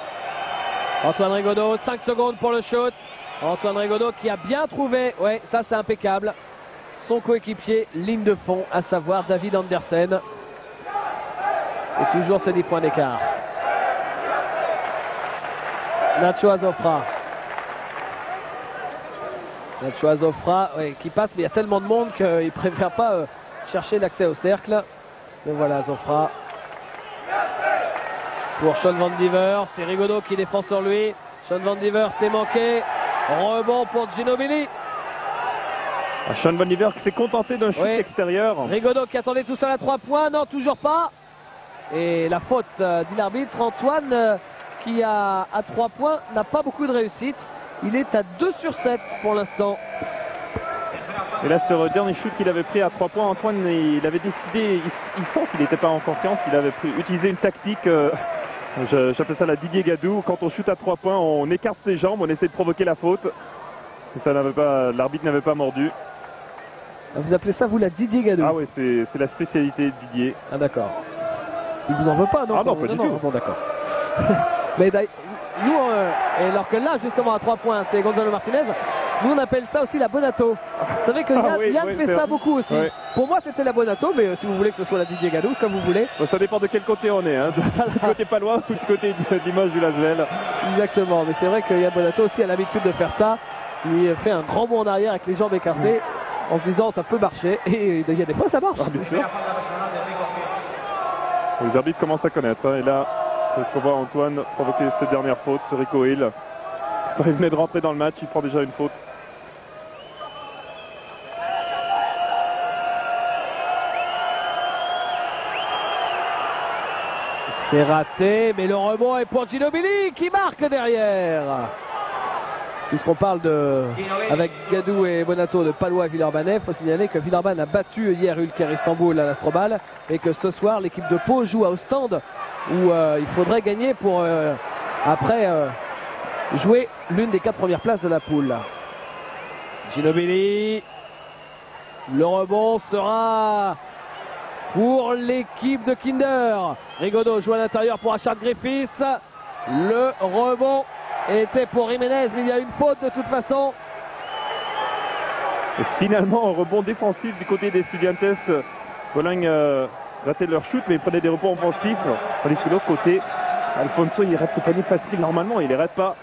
Antoine Rigaudot, 5 secondes pour le shoot. Antoine Rigaudot qui a bien trouvé, ouais, ça c'est impeccable, son coéquipier ligne de fond, à savoir David Andersen. Et toujours ces 10 points d'écart. Nacho Azofra. Nacho Azofra, ouais, qui passe, mais il y a tellement de monde qu'il ne préfère pas chercher l'accès au cercle. Et voilà Azofra. Pour Sean Van Diver, c'est Rigaudot qui défend sur lui. Sean Van Diver s'est manqué. Rebond pour Ginobili. Sean Van Diver qui s'est contenté d'un shoot extérieur. Rigaudot qui attendait tout seul à 3 points. Non, toujours pas. Et la faute dit l'arbitre. Antoine qui a à 3 points n'a pas beaucoup de réussite. Il est à 2 sur 7 pour l'instant. Et là sur le dernier shoot qu'il avait pris à 3 points, Antoine il avait décidé, il sent qu'il n'était pas en confiance. Il avait utilisé une tactique... J'appelle ça la Didier Gadou. Quand on shoot à 3 points, on écarte ses jambes, on essaie de provoquer la faute. Et ça n'avait pas, l'arbitre n'avait pas mordu. Vous appelez ça vous la Didier Gadou? Ah oui, c'est la spécialité de Didier. Ah d'accord. Il vous en veut pas, non? Ah non, pas du tout. Bon d'accord. Mais nous, et alors que là justement à 3 points, c'est Gonzalo Martinez. Nous on appelle ça aussi la Bonato. Vous savez que Yann fait ça beaucoup aussi. Oui. Pour moi c'était la Bonato, mais si vous voulez que ce soit la Didier Gadou, comme vous voulez. Bon, ça dépend de quel côté on est, hein. Du côté palois ou du côté d'image du Lasvel. Exactement, mais c'est vrai que Yann Bonato aussi a l'habitude de faire ça. Il fait un grand bond en arrière avec les jambes écartées en se disant ça peut marcher. Et il y a des fois ça marche. Ah, bien sûr. Les arbitres commencent à connaître. Hein, et là, on voit Antoine provoquer cette dernière faute sur Rico Hill. Il venait de rentrer dans le match, il prend déjà une faute. C'est raté, mais le rebond est pour Ginobili qui marque derrière. Puisqu'on parle avec Gadou et Bonato de Palois et Villeurbanne, il faut signaler que Villeurbanne a battu hier Ulker Istanbul à l'Astrobal et que ce soir l'équipe de Pau joue à Ostende où il faudrait gagner pour après jouer l'une des 4 premières places de la poule. Ginobili, le rebond sera pour l'équipe de Kinder. Rigaudot joue à l'intérieur pour Achard Griffiths. Le rebond était pour Jiménez, mais il y a une faute de toute façon. Et finalement, un rebond défensif du côté des Estudiantes. Bologne ratait leur shoot, mais ils prenaient des rebonds offensifs. Tandis que de l'autre côté, Alfonso, il rate ses paniers faciles. Normalement, il les rate pas.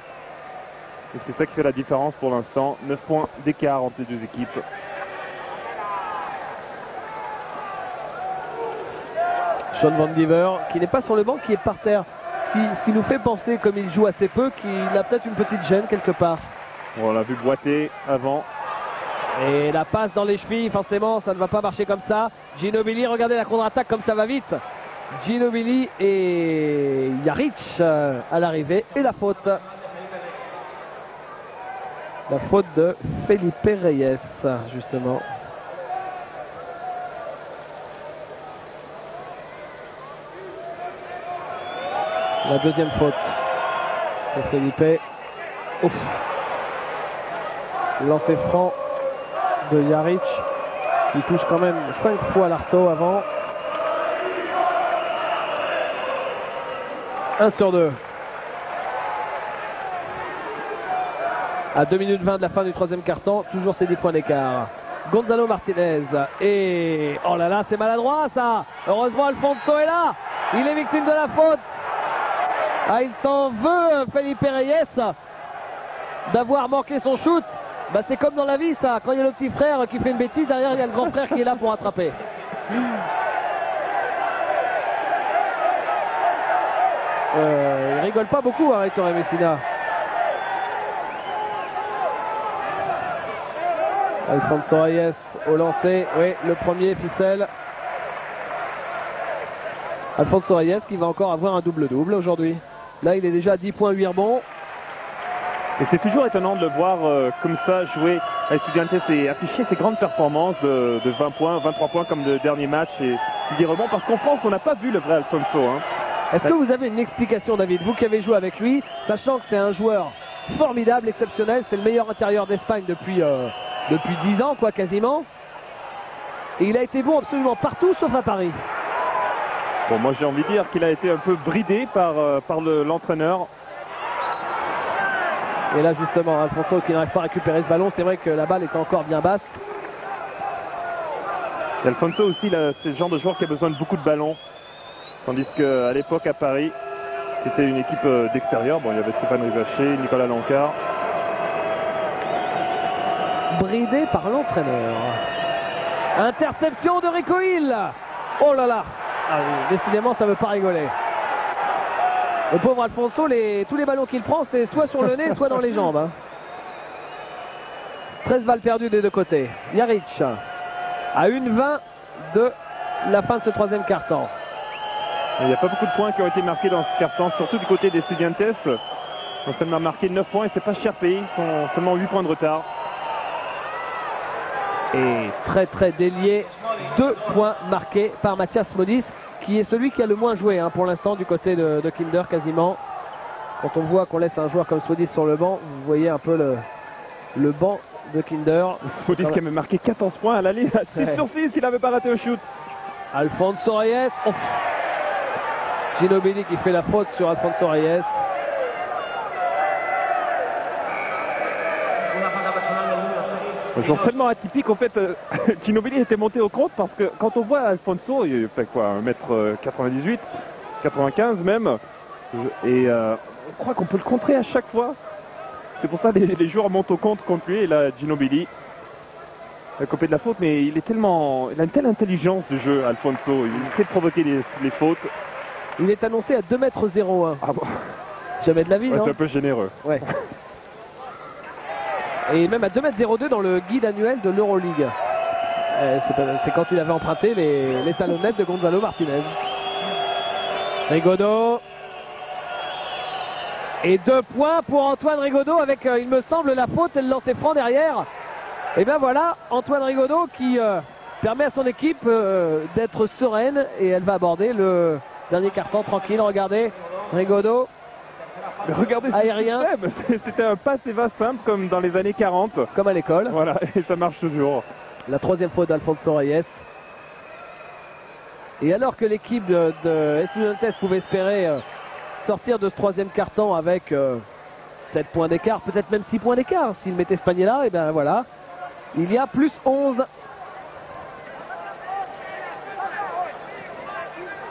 Et c'est ça qui fait la différence pour l'instant. 9 points d'écart entre les deux équipes. Sean Van Diver, qui n'est pas sur le banc, qui est par terre. Ce qui nous fait penser, comme il joue assez peu, qu'il a peut-être une petite gêne quelque part. On l'a vu boiter avant. Et la passe dans les chevilles, forcément, ça ne va pas marcher comme ça. Ginobili, regardez la contre-attaque comme ça va vite. Ginobili et Jaric à l'arrivée. Et la faute. La faute de Felipe Reyes, justement. La deuxième faute pour Felipe. Ouf. Lancer franc de Jaric qui touche quand même 5 fois l'arceau avant. 1 sur 2. À 2 minutes 20 de la fin du 3e quart-temps, toujours ces 10 points d'écart. Gonzalo Martinez et oh là là, c'est maladroit ça. Heureusement Alfonso est là. Il est victime de la faute. Ah, il s'en veut Felipe Reyes d'avoir manqué son shoot. Bah, c'est comme dans la vie ça, quand il y a le petit frère qui fait une bêtise, derrière il y a le grand frère qui est là pour attraper. Il rigole pas beaucoup hein, Ettore Messina. Alfonso Reyes au lancer, oui, le premier ficelle. Alfonso Reyes qui va encore avoir un double-double aujourd'hui. Là il est déjà à 10 points, 8 rebonds. Et c'est toujours étonnant de le voir comme ça jouer à Estudiantes et afficher ses grandes performances de 20 points, 23 points comme le dernier match et 10 rebonds, parce qu'en France on n'a pas vu le vrai Alfonso. Hein. Est-ce que vous avez une explication, David, vous qui avez joué avec lui, sachant que c'est un joueur formidable, exceptionnel, c'est le meilleur intérieur d'Espagne depuis 10 ans quoi quasiment, et il a été bon absolument partout sauf à Paris. Bon, moi j'ai envie de dire qu'il a été un peu bridé par l'entraîneur. Et là justement Alfonso qui n'arrive pas à récupérer ce ballon, c'est vrai que la balle est encore bien basse. Et Alfonso aussi, c'est le genre de joueur qui a besoin de beaucoup de ballons. Tandis qu'à l'époque à Paris, c'était une équipe d'extérieur. Bon, il y avait Stéphane Rivacher, Nicolas Lancard. Bridé par l'entraîneur. Interception de Rico Hill. Oh là là. Ah, décidément ça ne veut pas rigoler. Le pauvre Alfonso, tous les ballons qu'il prend, c'est soit sur le nez, soit dans les jambes. Hein. 13 balles perdues des deux côtés. Jaric à 1:20 de la fin de ce 3e quart-temps. Il n'y a pas beaucoup de points qui ont été marqués dans ce quart-temps, surtout du côté des Estudiantes. On a seulement marqué 9 points et c'est pas cher payé, ils sont seulement 8 points de retard. Et très délié, 2 points marqués par Mathias Modis, qui est celui qui a le moins joué hein, pour l'instant du côté de Kinder quasiment. Quand on voit qu'on laisse un joueur comme Modis sur le banc, vous voyez un peu le banc de Kinder. Modis qui avait marqué 14 points à l'aller, 6 sur 6, il n'avait pas raté un shoot. Alfonso Reyes. Oh. Ginobili qui fait la faute sur Alfonso Reyes. Un joueur tellement atypique, en fait, Ginobili était monté au compte parce que quand on voit Alfonso, il fait quoi, 1m98, 95 même, et on croit qu'on peut le contrer à chaque fois. C'est pour ça que les joueurs montent au compte contre lui, et là Ginobili a copié de la faute, mais il a une telle intelligence de jeu, Alfonso, il sait provoquer les fautes. Il est annoncé à 2,01 m. Ah bon. Jamais de la vie, ouais, non? C'est un peu généreux. Ouais. Et même à 2,02 m dans le guide annuel de l'Euroleague. C'est quand il avait emprunté les talonnettes de Gonzalo Martinez. Rigaudot. Et 2 points pour Antoine Rigaudot avec, il me semble, la faute et le lancer franc derrière. Et bien voilà, Antoine Rigaudot qui permet à son équipe d'être sereine et elle va aborder le dernier carton tranquille. Regardez, Rigaudot. Mais regardez aérien. C'était un passe et va simple comme dans les années 40. Comme à l'école. Voilà, et ça marche toujours. La 3e faute d'Alfonso Reyes. Et alors que l'équipe de Estudiantes pouvait espérer sortir de ce 3e carton avec 7 points d'écart, peut-être même 6 points d'écart, s'il mettait ce panier là, et bien voilà, il y a plus 11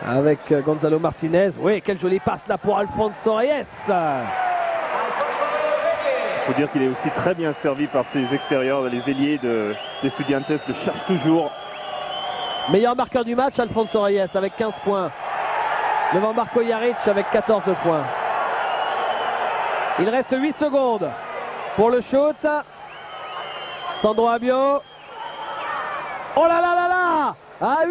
avec Gonzalo Martinez. Oui, quelle jolie passe là pour Alfonso Reyes. Il faut dire qu'il est aussi très bien servi par ses extérieurs. Les ailiers d'Estudiantes le cherchent toujours. Meilleur marqueur du match, Alfonso Reyes avec 15 points. Devant Marco Jaric avec 14 points. Il reste 8 secondes pour le shoot. Sandro Abio. Oh là là là là! À 1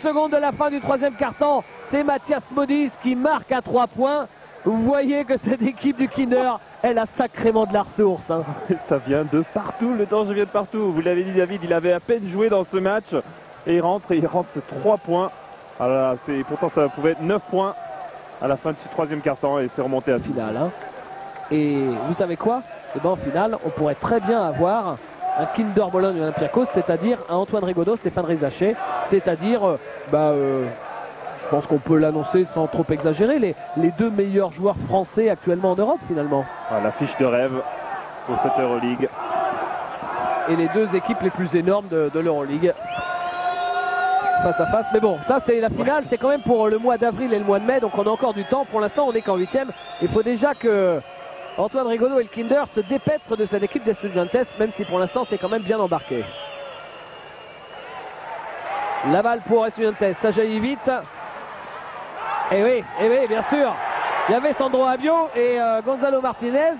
seconde de la fin du 3e quart-temps, c'est Mathias Modis qui marque à 3 points. Vous voyez que cette équipe du Kinder, elle a sacrément de la ressource. Hein. Ça vient de partout, le danger vient de partout. Vous l'avez dit, David, il avait à peine joué dans ce match. Et il rentre 3 points. Alors, pourtant ça pouvait être 9 points à la fin de ce 3e quart-temps et c'est remonté à finale. Hein. Et vous savez quoi? Et ben, en finale, on pourrait très bien avoir un Kinder Bologne Olympiakos, c'est-à-dire un Antoine Rigaudot, Stéphane Rizaché, c'est-à-dire, je pense qu'on peut l'annoncer sans trop exagérer, les 2 meilleurs joueurs français actuellement en Europe finalement. Ah, l'affiche de rêve pour cette Euroleague. Et les 2 équipes les plus énormes de l'Euroleague. Face à face, mais bon, ça c'est la finale, c'est quand même pour le mois d'avril et le mois de mai, donc on a encore du temps. Pour l'instant, on n'est qu'en 8e. Il faut déjà que Antoine Rigaudot et le Kinder se dépêtrent de cette équipe d'Estudiantes, même si pour l'instant c'est quand même bien embarqué. La balle pour Estudiantes, ça jaillit vite. Et oui, bien sûr. Il y avait Sandro Abio et Gonzalo Martinez.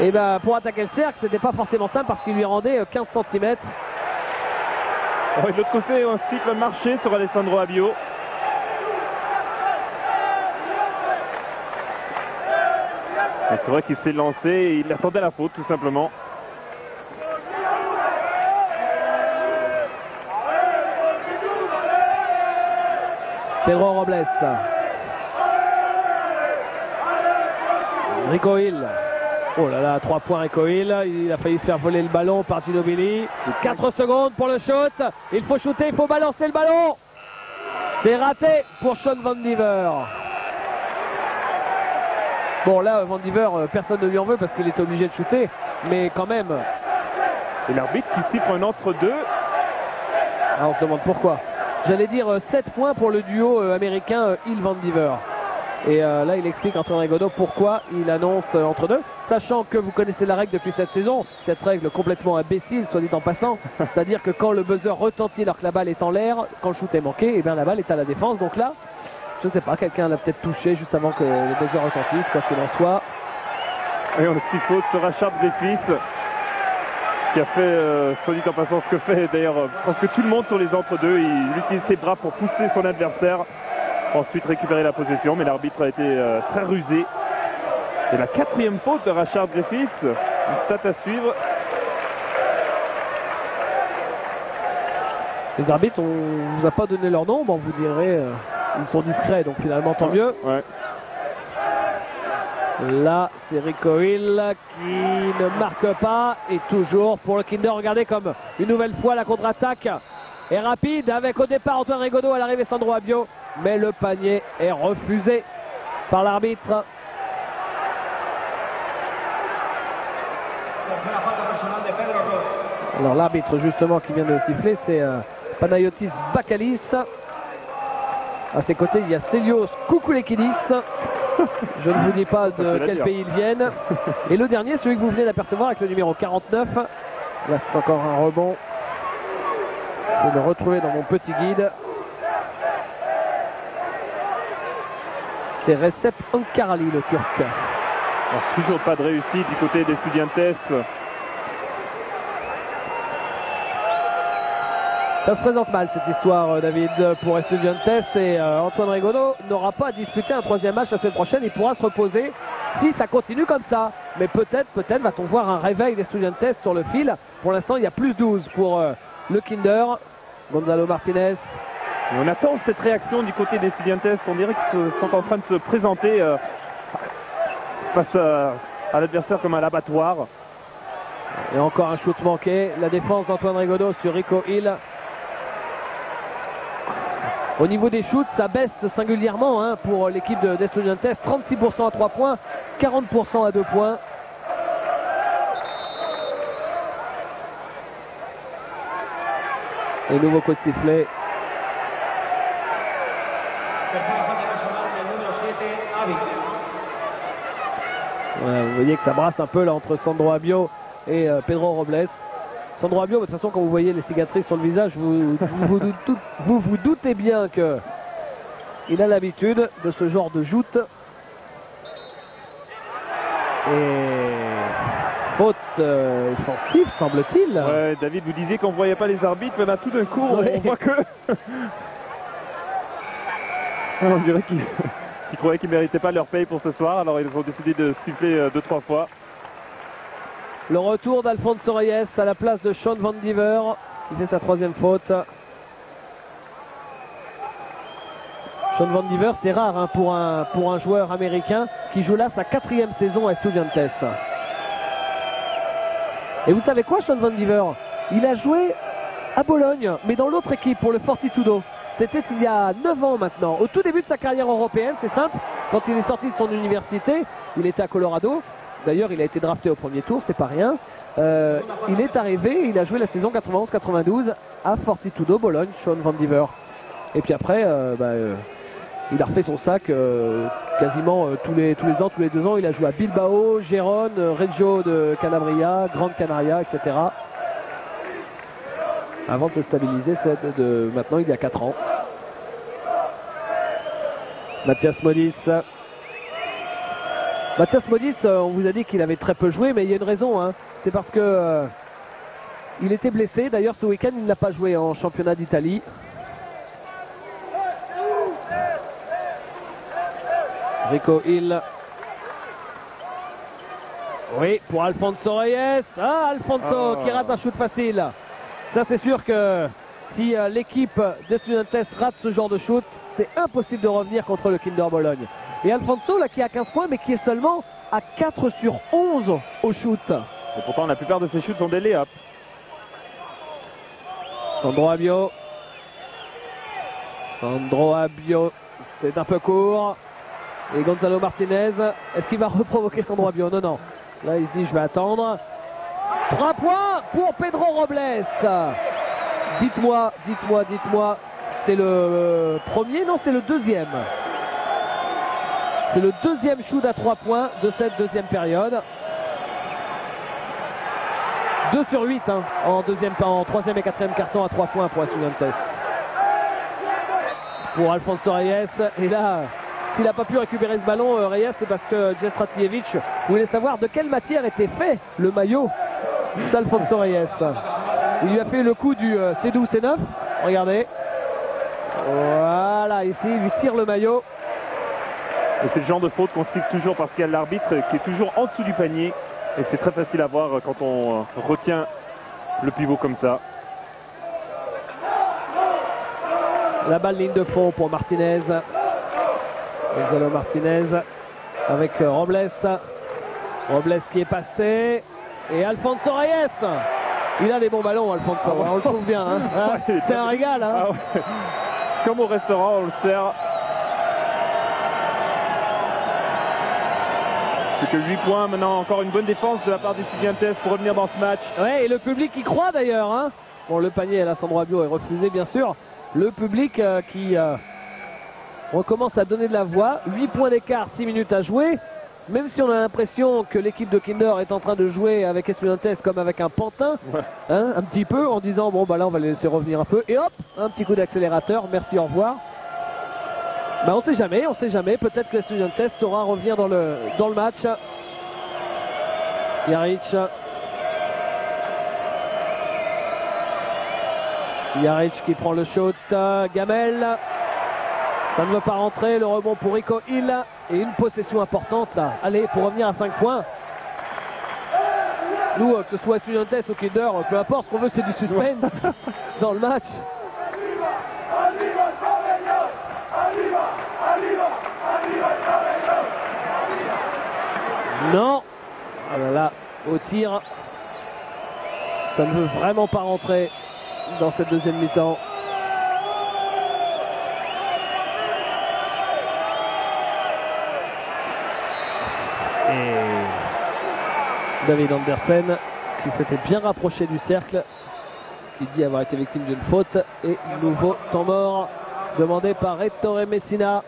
Et ben pour attaquer le cercle, c'était pas forcément simple parce qu'il lui rendait 15 cm. De l'autre côté, un cycle marché sur Alessandro Abio. C'est vrai qu'il s'est lancé et il attendait la faute tout simplement. Pedro Robles. Rico Hill. Oh là là, 3 points Rico Hill. Il a failli se faire voler le ballon par Ginobili. 4 secondes pour le shoot. Il faut shooter, il faut balancer le ballon. C'est raté pour Sean Van Diver. Bon là, Van Diver, personne ne lui en veut parce qu'il était obligé de shooter. Mais quand même. Et l'arbitre qui siffle un entre-deux. Ah, on se demande pourquoi. J'allais dire 7 points pour le duo américain Hill-Van Diver. Et là, il explique Antoine Rigaudot pourquoi il annonce entre deux. Sachant que vous connaissez la règle depuis cette saison, cette règle complètement imbécile, soit dit en passant. C'est-à-dire que quand le buzzer retentit alors que la balle est en l'air, quand le shoot est manqué, et bien la balle est à la défense. Donc là, je ne sais pas, quelqu'un l'a peut-être touché juste avant que le buzzer retentisse, quoi qu'il en soit. Et on aussi faute sur Rashard Griffiths, qui a fait, soit dit en passant, ce que fait d'ailleurs presque tout le monde sur les entre-deux. Il utilise ses bras pour pousser son adversaire, ensuite récupérer la possession, mais l'arbitre a été très rusé. Et la 4e faute de Rashard Griffiths, une stat à suivre. Les arbitres, on ne vous a pas donné leur nom, bon, vous direz, ils sont discrets, donc finalement tant mieux. Ouais. Là, c'est Rico Hill qui ne marque pas. Et toujours pour le Kinder, regardez comme une nouvelle fois la contre-attaque est rapide avec au départ Antoine Rigaudot, à l'arrivée Sandro Abio. Mais le panier est refusé par l'arbitre. Alors l'arbitre justement qui vient de siffler, c'est Panayotis Bakalis. À ses côtés, il y a Stelios Koukoulekidis. Je ne vous dis pas de quel pays ils viennent. Et le dernier, celui que vous venez d'apercevoir avec le numéro 49. Là, c'est encore un rebond. Je vais le retrouver dans mon petit guide. C'est Recep Ankarali, le Turc. Alors, toujours pas de réussite du côté des Estudiantes. Ça se présente mal cette histoire, David, pour Estudiantes, et Antoine Rigaudot n'aura pas à disputer un troisième match la semaine prochaine. Il pourra se reposer si ça continue comme ça. Mais peut-être va-t-on voir un réveil d'Estudiantes sur le fil. Pour l'instant, il y a plus 12 pour le Kinder. Gonzalo Martinez. Et on attend cette réaction du côté des Estudiantes. On dirait qu'ils sont en train de se présenter face à l'adversaire comme un abattoir. Et encore un shoot manqué. La défense d'Antoine Rigaudot sur Rico Hill. Au niveau des shoots, ça baisse singulièrement pour l'équipe d'Estudiantes. 36% à 3 points, 40% à 2 points. Et nouveau coup de sifflet. Voilà, vous voyez que ça brasse un peu là entre Sandro Abio et Pedro Robles. Sandro Abio, de toute façon, quand vous voyez les cicatrices sur le visage, vous vous doutez bien que il a l'habitude de ce genre de joute. Et faute offensive, semble-t-il. Ouais, David, vous disiez qu'on ne voyait pas les arbitres, mais là, tout d'un coup, on voit que... on dirait qu'ils croyaient qu'ils ne méritaient pas leur paye pour ce soir, alors ils ont décidé de siffler 2-3 fois. Le retour d'Alfonso Reyes à la place de Sean Van Diver. Il fait sa troisième faute. Sean Van Diver, c'est rare pour un joueur américain qui joue là sa 4e saison à Estudiantes. Et vous savez quoi, Sean Van Diver? Il a joué à Bologne, mais dans l'autre équipe pour le Fortitudo. C'était il y a 9 ans maintenant. Au tout début de sa carrière européenne, c'est simple. Quand il est sorti de son université, il était à Colorado. D'ailleurs, il a été drafté au premier tour, c'est pas rien. Il est arrivé, il a joué la saison 91-92 à Fortitudo, Bologne, Sean Van Diver. Et puis après, il a refait son sac quasiment tous les ans, tous les 2 ans. Il a joué à Bilbao, Gérone, Reggio de Calabria, Grande Canaria, etc. Avant de se stabiliser, maintenant il y a 4 ans. Mathias Modis. Mathias Modis, on vous a dit qu'il avait très peu joué, mais il y a une raison. C'est parce que il était blessé. D'ailleurs, ce week-end, il n'a pas joué en championnat d'Italie. Rico Hill. Oui, pour Alfonso Reyes. Ah, Alfonso qui rate un shoot facile. Ça, c'est sûr que si l'équipe d'Estudiantes rate ce genre de shoot, c'est impossible de revenir contre le Kinder Bologne. Et Alfonso, là, qui a 15 points, mais qui est seulement à 4 sur 11 au shoot. Et pourtant, la plupart de ses shoots sont des lay-ups. Sandro Abio. Sandro Abio, c'est un peu court. Et Gonzalo Martinez, est-ce qu'il va reprovoquer Sandro Abio? Non, non. Là, il se dit, je vais attendre. 3 points pour Pedro Robles. Dites-moi, c'est le premier? Non, c'est le deuxième. C'est le deuxième shoot à 3 points de cette deuxième période. 2 sur 8 en troisième et quatrième carton à 3 points pour Estudiantes. Pour Alfonso Reyes. Et là, s'il n'a pas pu récupérer ce ballon, Reyes, c'est parce que Jess Ratiljevic voulait savoir de quelle matière était fait le maillot d'Alfonso Reyes. Il lui a fait le coup du C12, C9. Regardez. Voilà, ici, il lui tire le maillot. Et c'est le genre de faute qu'on siffle toujours parce qu'il y a l'arbitre qui est toujours en dessous du panier. Et c'est très facile à voir quand on retient le pivot comme ça. La balle ligne de fond pour Martinez. Gonzalo Martinez avec Robles. Robles qui est passé. Et Alfonso Reyes. Il a des bons ballons, Alfonso. On le trouve bien. C'est un régal. Ah ouais. Comme au restaurant, on le sert. C'est que 8 points maintenant, encore une bonne défense de la part des Estudiantes pour revenir dans ce match. Ouais, et le public y croit d'ailleurs. Bon, le panier, là, Sandro Abio est refusé bien sûr. Le public qui recommence à donner de la voix. 8 points d'écart, 6 minutes à jouer. Même si on a l'impression que l'équipe de Kinder est en train de jouer avec Estudiantes comme avec un pantin, un petit peu, en disant bon bah là on va les laisser revenir un peu. Et hop, un petit coup d'accélérateur, merci, au revoir. Bah on sait jamais, peut-être que Estudiantes saura revenir dans le match. Jaric. Jaric qui prend le shoot. Gamel. Ça ne veut pas rentrer. Le rebond pour Rico Hill. Et une possession importante là. Allez, pour revenir à 5 points. Nous, que ce soit Estudiantes ou Kinder, peu importe, ce qu'on veut c'est du suspense dans le match. Non. Voilà, au tir. Ça ne veut vraiment pas rentrer dans cette deuxième mi-temps. David Andersen qui s'était bien rapproché du cercle, qui dit avoir été victime d'une faute, et nouveau temps mort demandé par Ettore Messina.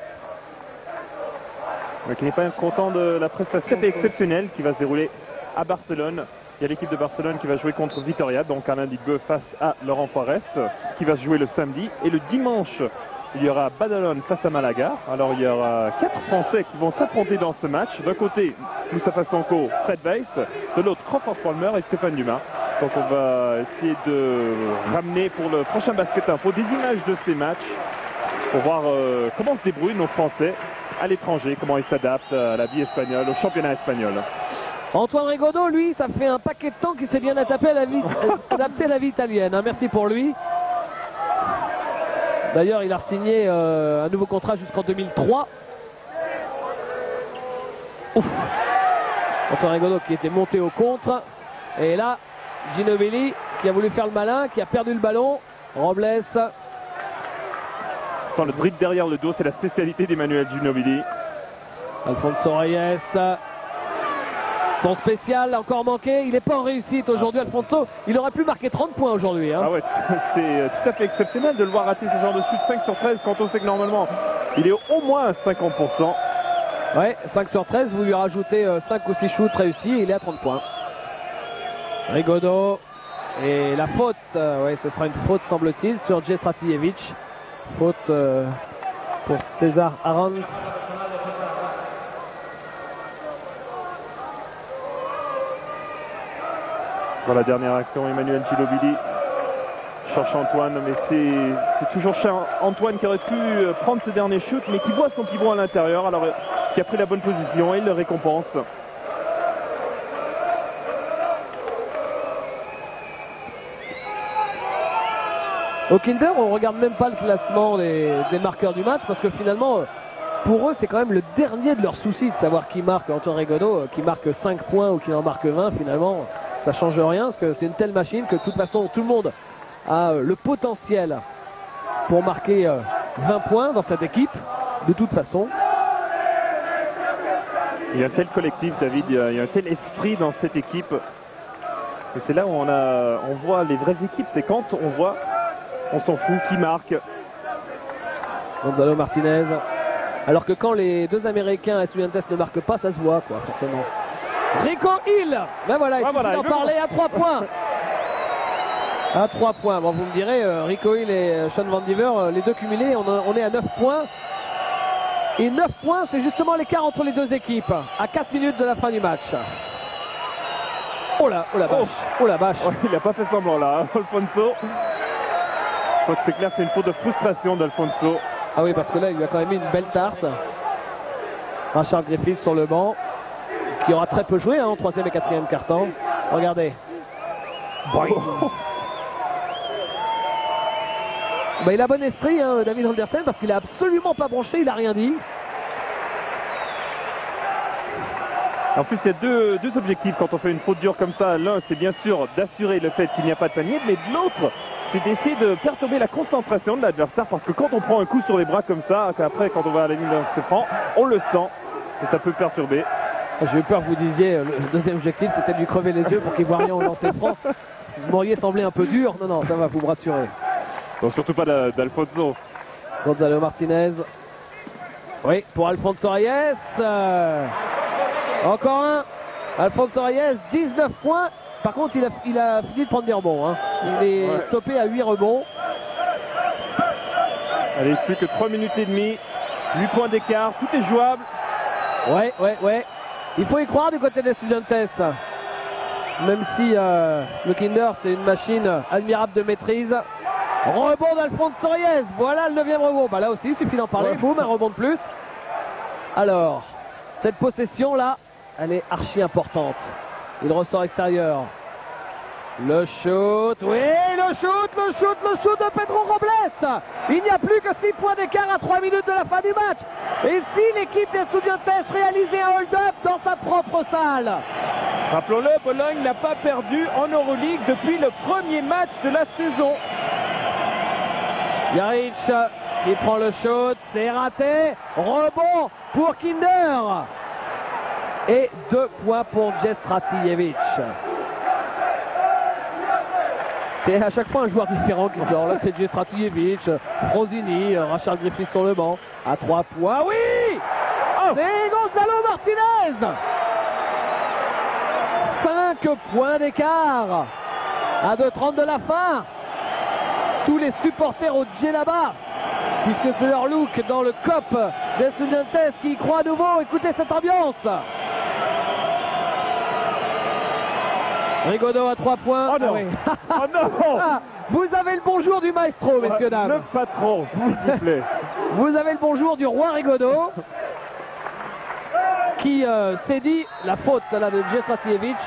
Qui n'est pas content de la prestation exceptionnelle qui va se dérouler à Barcelone. Il y a l'équipe de Barcelone qui va jouer contre Vitoria, donc Alain Ligue face à Laurent Forest, qui va se jouer le samedi. Et le dimanche, il y aura Badalone face à Malaga. Alors il y aura 4 Français qui vont s'affronter dans ce match. D'un côté, Moustapha Sonko, Fred Weiss. De l'autre, Crawford Palmer et Stéphane Dumas. Donc on va essayer de ramener pour le prochain Basket Info des images de ces matchs pour voir comment se débrouillent nos Français à l'étranger, comment ils s'adaptent à la vie espagnole, au championnat espagnol. Antoine Rigaudot, lui, ça fait un paquet de temps qu'il s'est bien adapté à la vie italienne. Hein. Merci pour lui. D'ailleurs, il a signé un nouveau contrat jusqu'en 2003. Ouf. Antoine Rigaudot qui était monté au contre. Et là, Ginobili qui a voulu faire le malin, qui a perdu le ballon. Robles. Quand le dribble derrière le dos, c'est la spécialité d'Emmanuel Ginobili. Alfonso Reyes. Son spécial encore manqué, il n'est pas en réussite aujourd'hui Alfonso, il aurait pu marquer 30 points aujourd'hui. Hein. Ah ouais, c'est tout à fait exceptionnel de le voir rater ce genre de shoot 5 sur 13 quand on sait que normalement il est au moins à 50%. Ouais, 5 sur 13, vous lui rajoutez 5 ou 6 shoots réussis et il est à 30 points. Rigaudot, et la faute, ouais, ce sera une faute semble-t-il sur Djestratijevic. Faute pour César Arons. Dans la dernière action, Emmanuel Ginobili cherche Antoine, mais c'est toujours Antoine qui aurait pu prendre ce dernier shoot, mais qui voit son pivot à l'intérieur, alors qui a pris la bonne position et il le récompense. Au Kinder, on regarde même pas le classement des marqueurs du match parce que finalement, pour eux, c'est quand même le dernier de leurs soucis de savoir qui marque. Antoine Rigaudot, qui marque 5 points ou qui en marque 20, finalement. Ça change rien parce que c'est une telle machine que de toute façon tout le monde a le potentiel pour marquer 20 points dans cette équipe de toute façon. Il y a un tel collectif, David, il y a un tel esprit dans cette équipe. Et c'est là où on voit les vraies équipes, c'est quand on voit, on s'en fout, qui marque. Gonzalo Martinez. Alors que quand les deux Américains à Estudiantes ne marquent pas, ça se voit quoi, forcément. Rico Hill, ben voilà, il suffit d'en parler à 3 points. À 3 points. Bon, vous me direz, Rico Hill et Sean Van Diver, les deux cumulés, on est à 9 points. Et 9 points, c'est justement l'écart entre les deux équipes. À 4 minutes de la fin du match. Oh la bâche. Oh la bâche. Oh, il n'a pas fait semblant là, Alfonso. Je crois que c'est clair, c'est une faute de frustration d'Alfonso. Ah oui, parce que là, il lui a quand même mis une belle tarte. Richard Griffiths sur le banc. Qui aura très peu joué en 3e et 4e quart-temps. Regardez. Bah, il a bon esprit, hein, David Andersen, parce qu'il a absolument pas bronché, il a rien dit. En plus, il y a deux objectifs quand on fait une faute dure comme ça. L'un, c'est bien sûr d'assurer le fait qu'il n'y a pas de panier, mais de l'autre, c'est d'essayer de perturber la concentration de l'adversaire, parce que quand on prend un coup sur les bras comme ça, après, quand on va à la ligne d'un coup franc, on le sent, et ça peut perturber. J'ai eu peur que vous disiez le deuxième objectif c'était de lui crever les yeux pour qu'il voit rien au lancer franc. Vous m'auriez semblé un peu dur. Non, ça va, vous me rassurez. Donc surtout pas d'Alfonso. Gonzalo Martinez. Oui, pour Alfonso Reyes. Encore un. Alfonso Reyes, 19 points. Par contre, il a fini de prendre des rebonds. Hein. Il est stoppé à 8 rebonds. Allez, plus que 3 minutes et demie. 8 points d'écart, tout est jouable. Ouais. Il faut y croire du côté des Estudiantes. Même si le Kinder c'est une machine admirable de maîtrise. Rebond d'Alfonso Reyes. Voilà le 9e rebond. Bah là aussi, il suffit d'en parler. Ouais. Boum, un rebond de plus. Alors, cette possession là, elle est archi importante. Il ressort extérieur. Le shoot, oui, le shoot de Pedro Robles. Il n'y a plus que 6 points d'écart à 3 minutes de la fin du match. Et si l'équipe d'Estudiantes réalisait un hold-up dans sa propre salle? Rappelons-le, Bologne n'a pas perdu en Euroleague depuis le premier match de la saison. Jaric qui prend le shoot, c'est raté. Rebond pour Kinder. Et 2 points pour Jestratijevic. C'est à chaque fois un joueur différent qui sort. Là, c'est Jestratijevic, Frosini, Rachel Griffith sur le banc. À 3 points. Oui, c'est Gonzalo Martinez. 5 points d'écart. À 2:30 de la fin. Tous les supporters au Djellaba, puisque c'est leur look dans le COP d'Estudiantes qui y croit à nouveau. Écoutez cette ambiance. Rigaudot à 3 points. Oh non, oui. Oh non. Vous avez le bonjour du maestro, messieurs, dames. Le patron, s'il vous plaît. Vous avez le bonjour du roi Rigaudot, qui s'est dit, la faute là de Jestratijevic,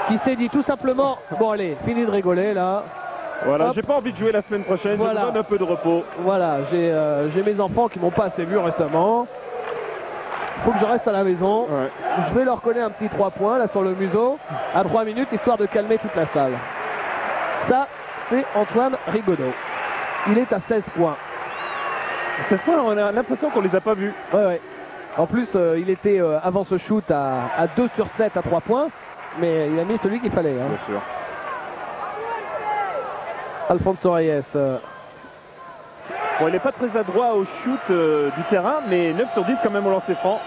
qui s'est dit tout simplement, bon allez, fini de rigoler là. Voilà, j'ai pas envie de jouer la semaine prochaine, voilà. Je me donne un peu de repos. Voilà, j'ai mes enfants qui m'ont pas assez vu récemment. Faut que je reste à la maison. Ouais. Je vais leur coller un petit 3 points là sur le museau à 3 minutes, histoire de calmer toute la salle. Ça, c'est Antoine Rigaudot. Il est à 16 points. 16 points, on a l'impression qu'on les a pas vus. Ouais, ouais. En plus, il était avant ce shoot à 2 sur 7 à 3 points, mais il a mis celui qu'il fallait. Hein. Bien sûr. Alfonso Reyes. Bon, il n'est pas très adroit au shoot du terrain, mais 9 sur 10 quand même au lancer franc.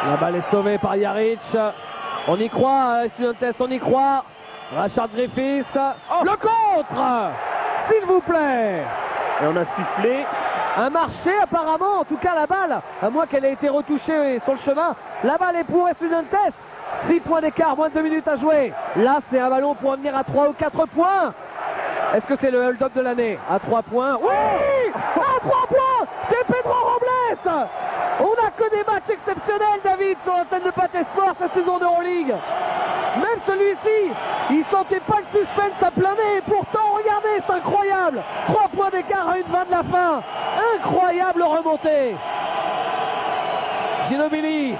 La balle est sauvée par Jaric. On y croit, Estudiantes, on y croit. Rachel Griffith. Oh. Le contre, s'il vous plaît. Et on a sifflé. Un marché apparemment, en tout cas la balle, à moins qu'elle ait été retouchée sur le chemin. La balle est pour Estudiantes. 6 points d'écart, moins de 2 minutes à jouer. Là, c'est un ballon pour venir à 3 ou 4 points. Est-ce que c'est le hold-up de l'année? À 3 points. Oui, à 3 points, c'est Pedro Robles. On n'a que des matchs exceptionnels, David, sur l'antenne de Pathé Sport cette saison d'Euroleague. Même celui-ci, il sentait pas le suspense à plein nez. Pourtant, regardez, c'est incroyable. 3 points d'écart à 1:20 de la fin. Incroyable remontée. Ginobili,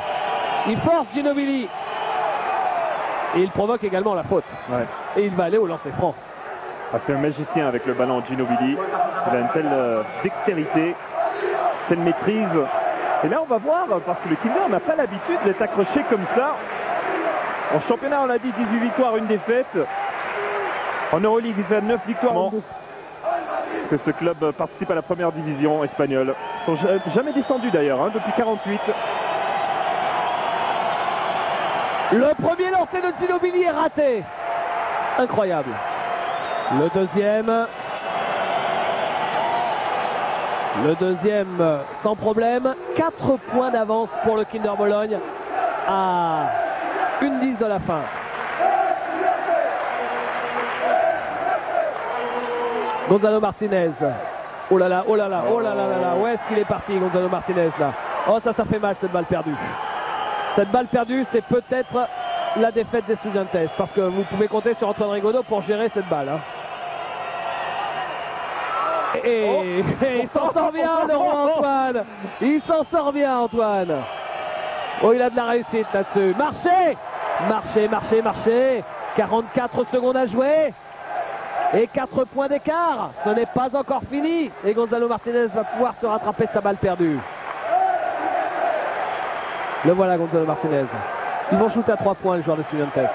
il force Ginobili. Et il provoque également la faute. Ouais. Et il va aller au lancer franc. Ah, c'est un magicien avec le ballon Ginobili. Il a une telle dextérité, telle maîtrise. Et là, on va voir, parce que le Kinder n'a pas l'habitude d'être accroché comme ça. En championnat, on l'a dit, 18 victoires, 1 défaite. En Euroleague, il fait 9 victoires. Que ce club participe à la première division espagnole. Ils sont jamais descendus d'ailleurs, hein, depuis 48. Le premier lancé de Ginobili est raté. Incroyable. Le deuxième. Le deuxième sans problème. 4 points d'avance pour le Kinder Bologne à 1:10 de la fin. Gonzalo Martinez. Oh là là, oh là là, oh là là là là. Où est-ce qu'il est parti, Gonzalo Martinez là? Oh, ça fait mal cette balle perdue. Cette balle perdue, c'est peut-être la défaite des Estudiantes, parce que vous pouvez compter sur Antoine Rigaudot pour gérer cette balle. Hein. Et il s'en sort bien, le roi Antoine. Il s'en sort bien, Antoine. Oh, il a de la réussite là-dessus. Marché, marché, marché, marché. 44 secondes à jouer. Et 4 points d'écart. Ce n'est pas encore fini. Et Gonzalo Martinez va pouvoir se rattraper sa balle perdue. Le voilà, Gonzalo Martinez. Ils vont shooter à 3 points, les joueurs de Estudiantes.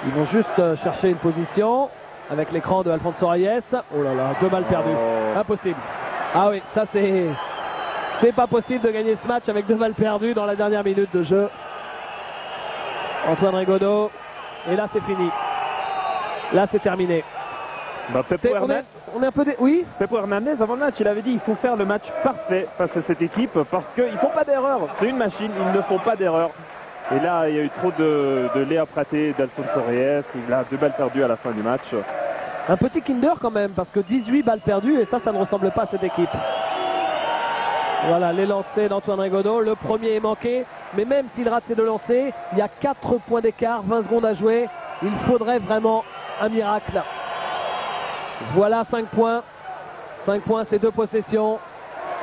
Ils vont juste chercher une position avec l'écran de Alfonso Reyes. Oh là là, 2 balles perdues. Impossible. Ah oui, ça c'est pas possible de gagner ce match avec 2 balles perdues dans la dernière minute de jeu. Antoine Rigaudot. Et là, c'est fini. Là, c'est terminé. Bah, on est un peu oui. Pepo Hernandez, avant le match, il avait dit il faut faire le match parfait face à cette équipe parce qu'ils ne font pas d'erreur. C'est une machine, ils ne font pas d'erreur. Et là, il y a eu trop de Léa Praté, d'Alfonso Reyes. Il a 2 balles perdues à la fin du match. Un petit Kinder quand même, parce que 18 balles perdues, et ça ne ressemble pas à cette équipe. Voilà, les lancers d'Antoine Rigaudot. Le premier est manqué, mais même s'il rate ses 2 lancers, il y a 4 points d'écart, 20 secondes à jouer. Il faudrait vraiment un miracle. Voilà 5 points. 5 points, c'est 2 possessions.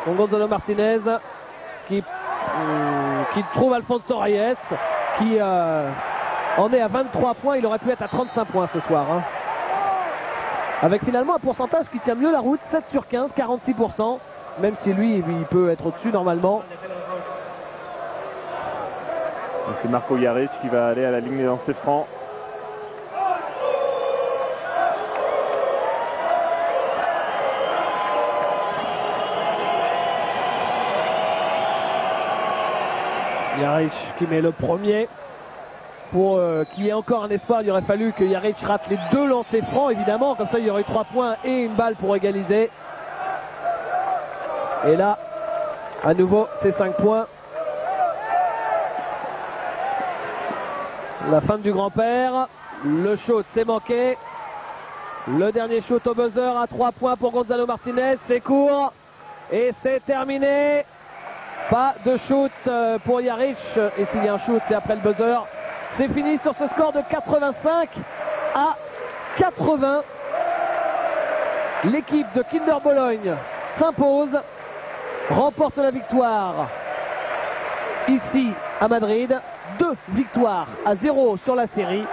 Pour Gonzalo Martinez qui trouve Alfonso Reyes, qui en est à 23 points. Il aurait pu être à 35 points ce soir. Hein. Avec finalement un pourcentage qui tient mieux la route, 7 sur 15, 46%. Même si lui, il peut être au-dessus normalement. C'est Marco Jaric qui va aller à la ligne des lancers francs. Jaric qui met le premier. Pour qu'il y ait encore un espoir, il aurait fallu que Jaric rate les 2 lancers francs, évidemment. Comme ça, il y aurait eu 3 points et une balle pour égaliser. Et là, à nouveau, c'est 5 points. La fin du grand-père. Le shoot, c'est manqué. Le dernier shoot au buzzer à 3 points pour Gonzalo Martinez. C'est court. Et c'est terminé. Pas de shoot pour Jaric. Et s'il y a un shoot, c'est après le buzzer. C'est fini sur ce score de 85 à 80. L'équipe de Kinder Bologne s'impose, remporte la victoire ici à Madrid. 2 victoires à 0 sur la série.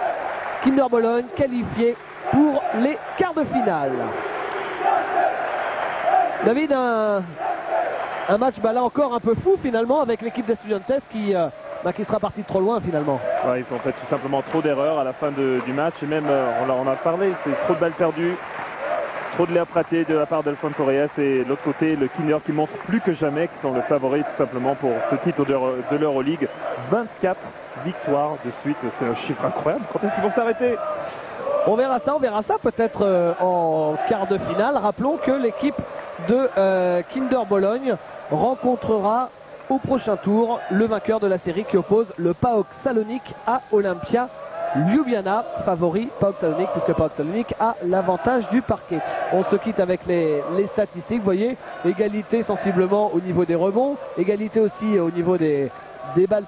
Kinder Bologne qualifié pour les quarts de finale. David, un match là encore un peu fou finalement avec l'équipe d'Estudiantes qui sera partie trop loin finalement. Ouais, ils ont fait tout simplement trop d'erreurs à la fin du match. Et même, on a parlé, c'est trop de balles perdues. Trop de Léa Praté de la part d'Alfonso Reyes, et de l'autre côté le Kinder qui montre plus que jamais qu'ils sont le favori tout simplement pour ce titre de l'Euroleague. 24 victoires de suite, c'est un chiffre incroyable. Quand est-ce qu'ils vont s'arrêter? On verra ça peut-être en quart de finale. Rappelons que l'équipe de Kinder Bologne rencontrera au prochain tour le vainqueur de la série qui oppose le PAOK Salonique à Olympia Ljubljana, favori PAOK Salonique, puisque PAOK Salonique a l'avantage du parquet. On se quitte avec les statistiques. Vous voyez, égalité sensiblement au niveau des rebonds, égalité aussi au niveau des balles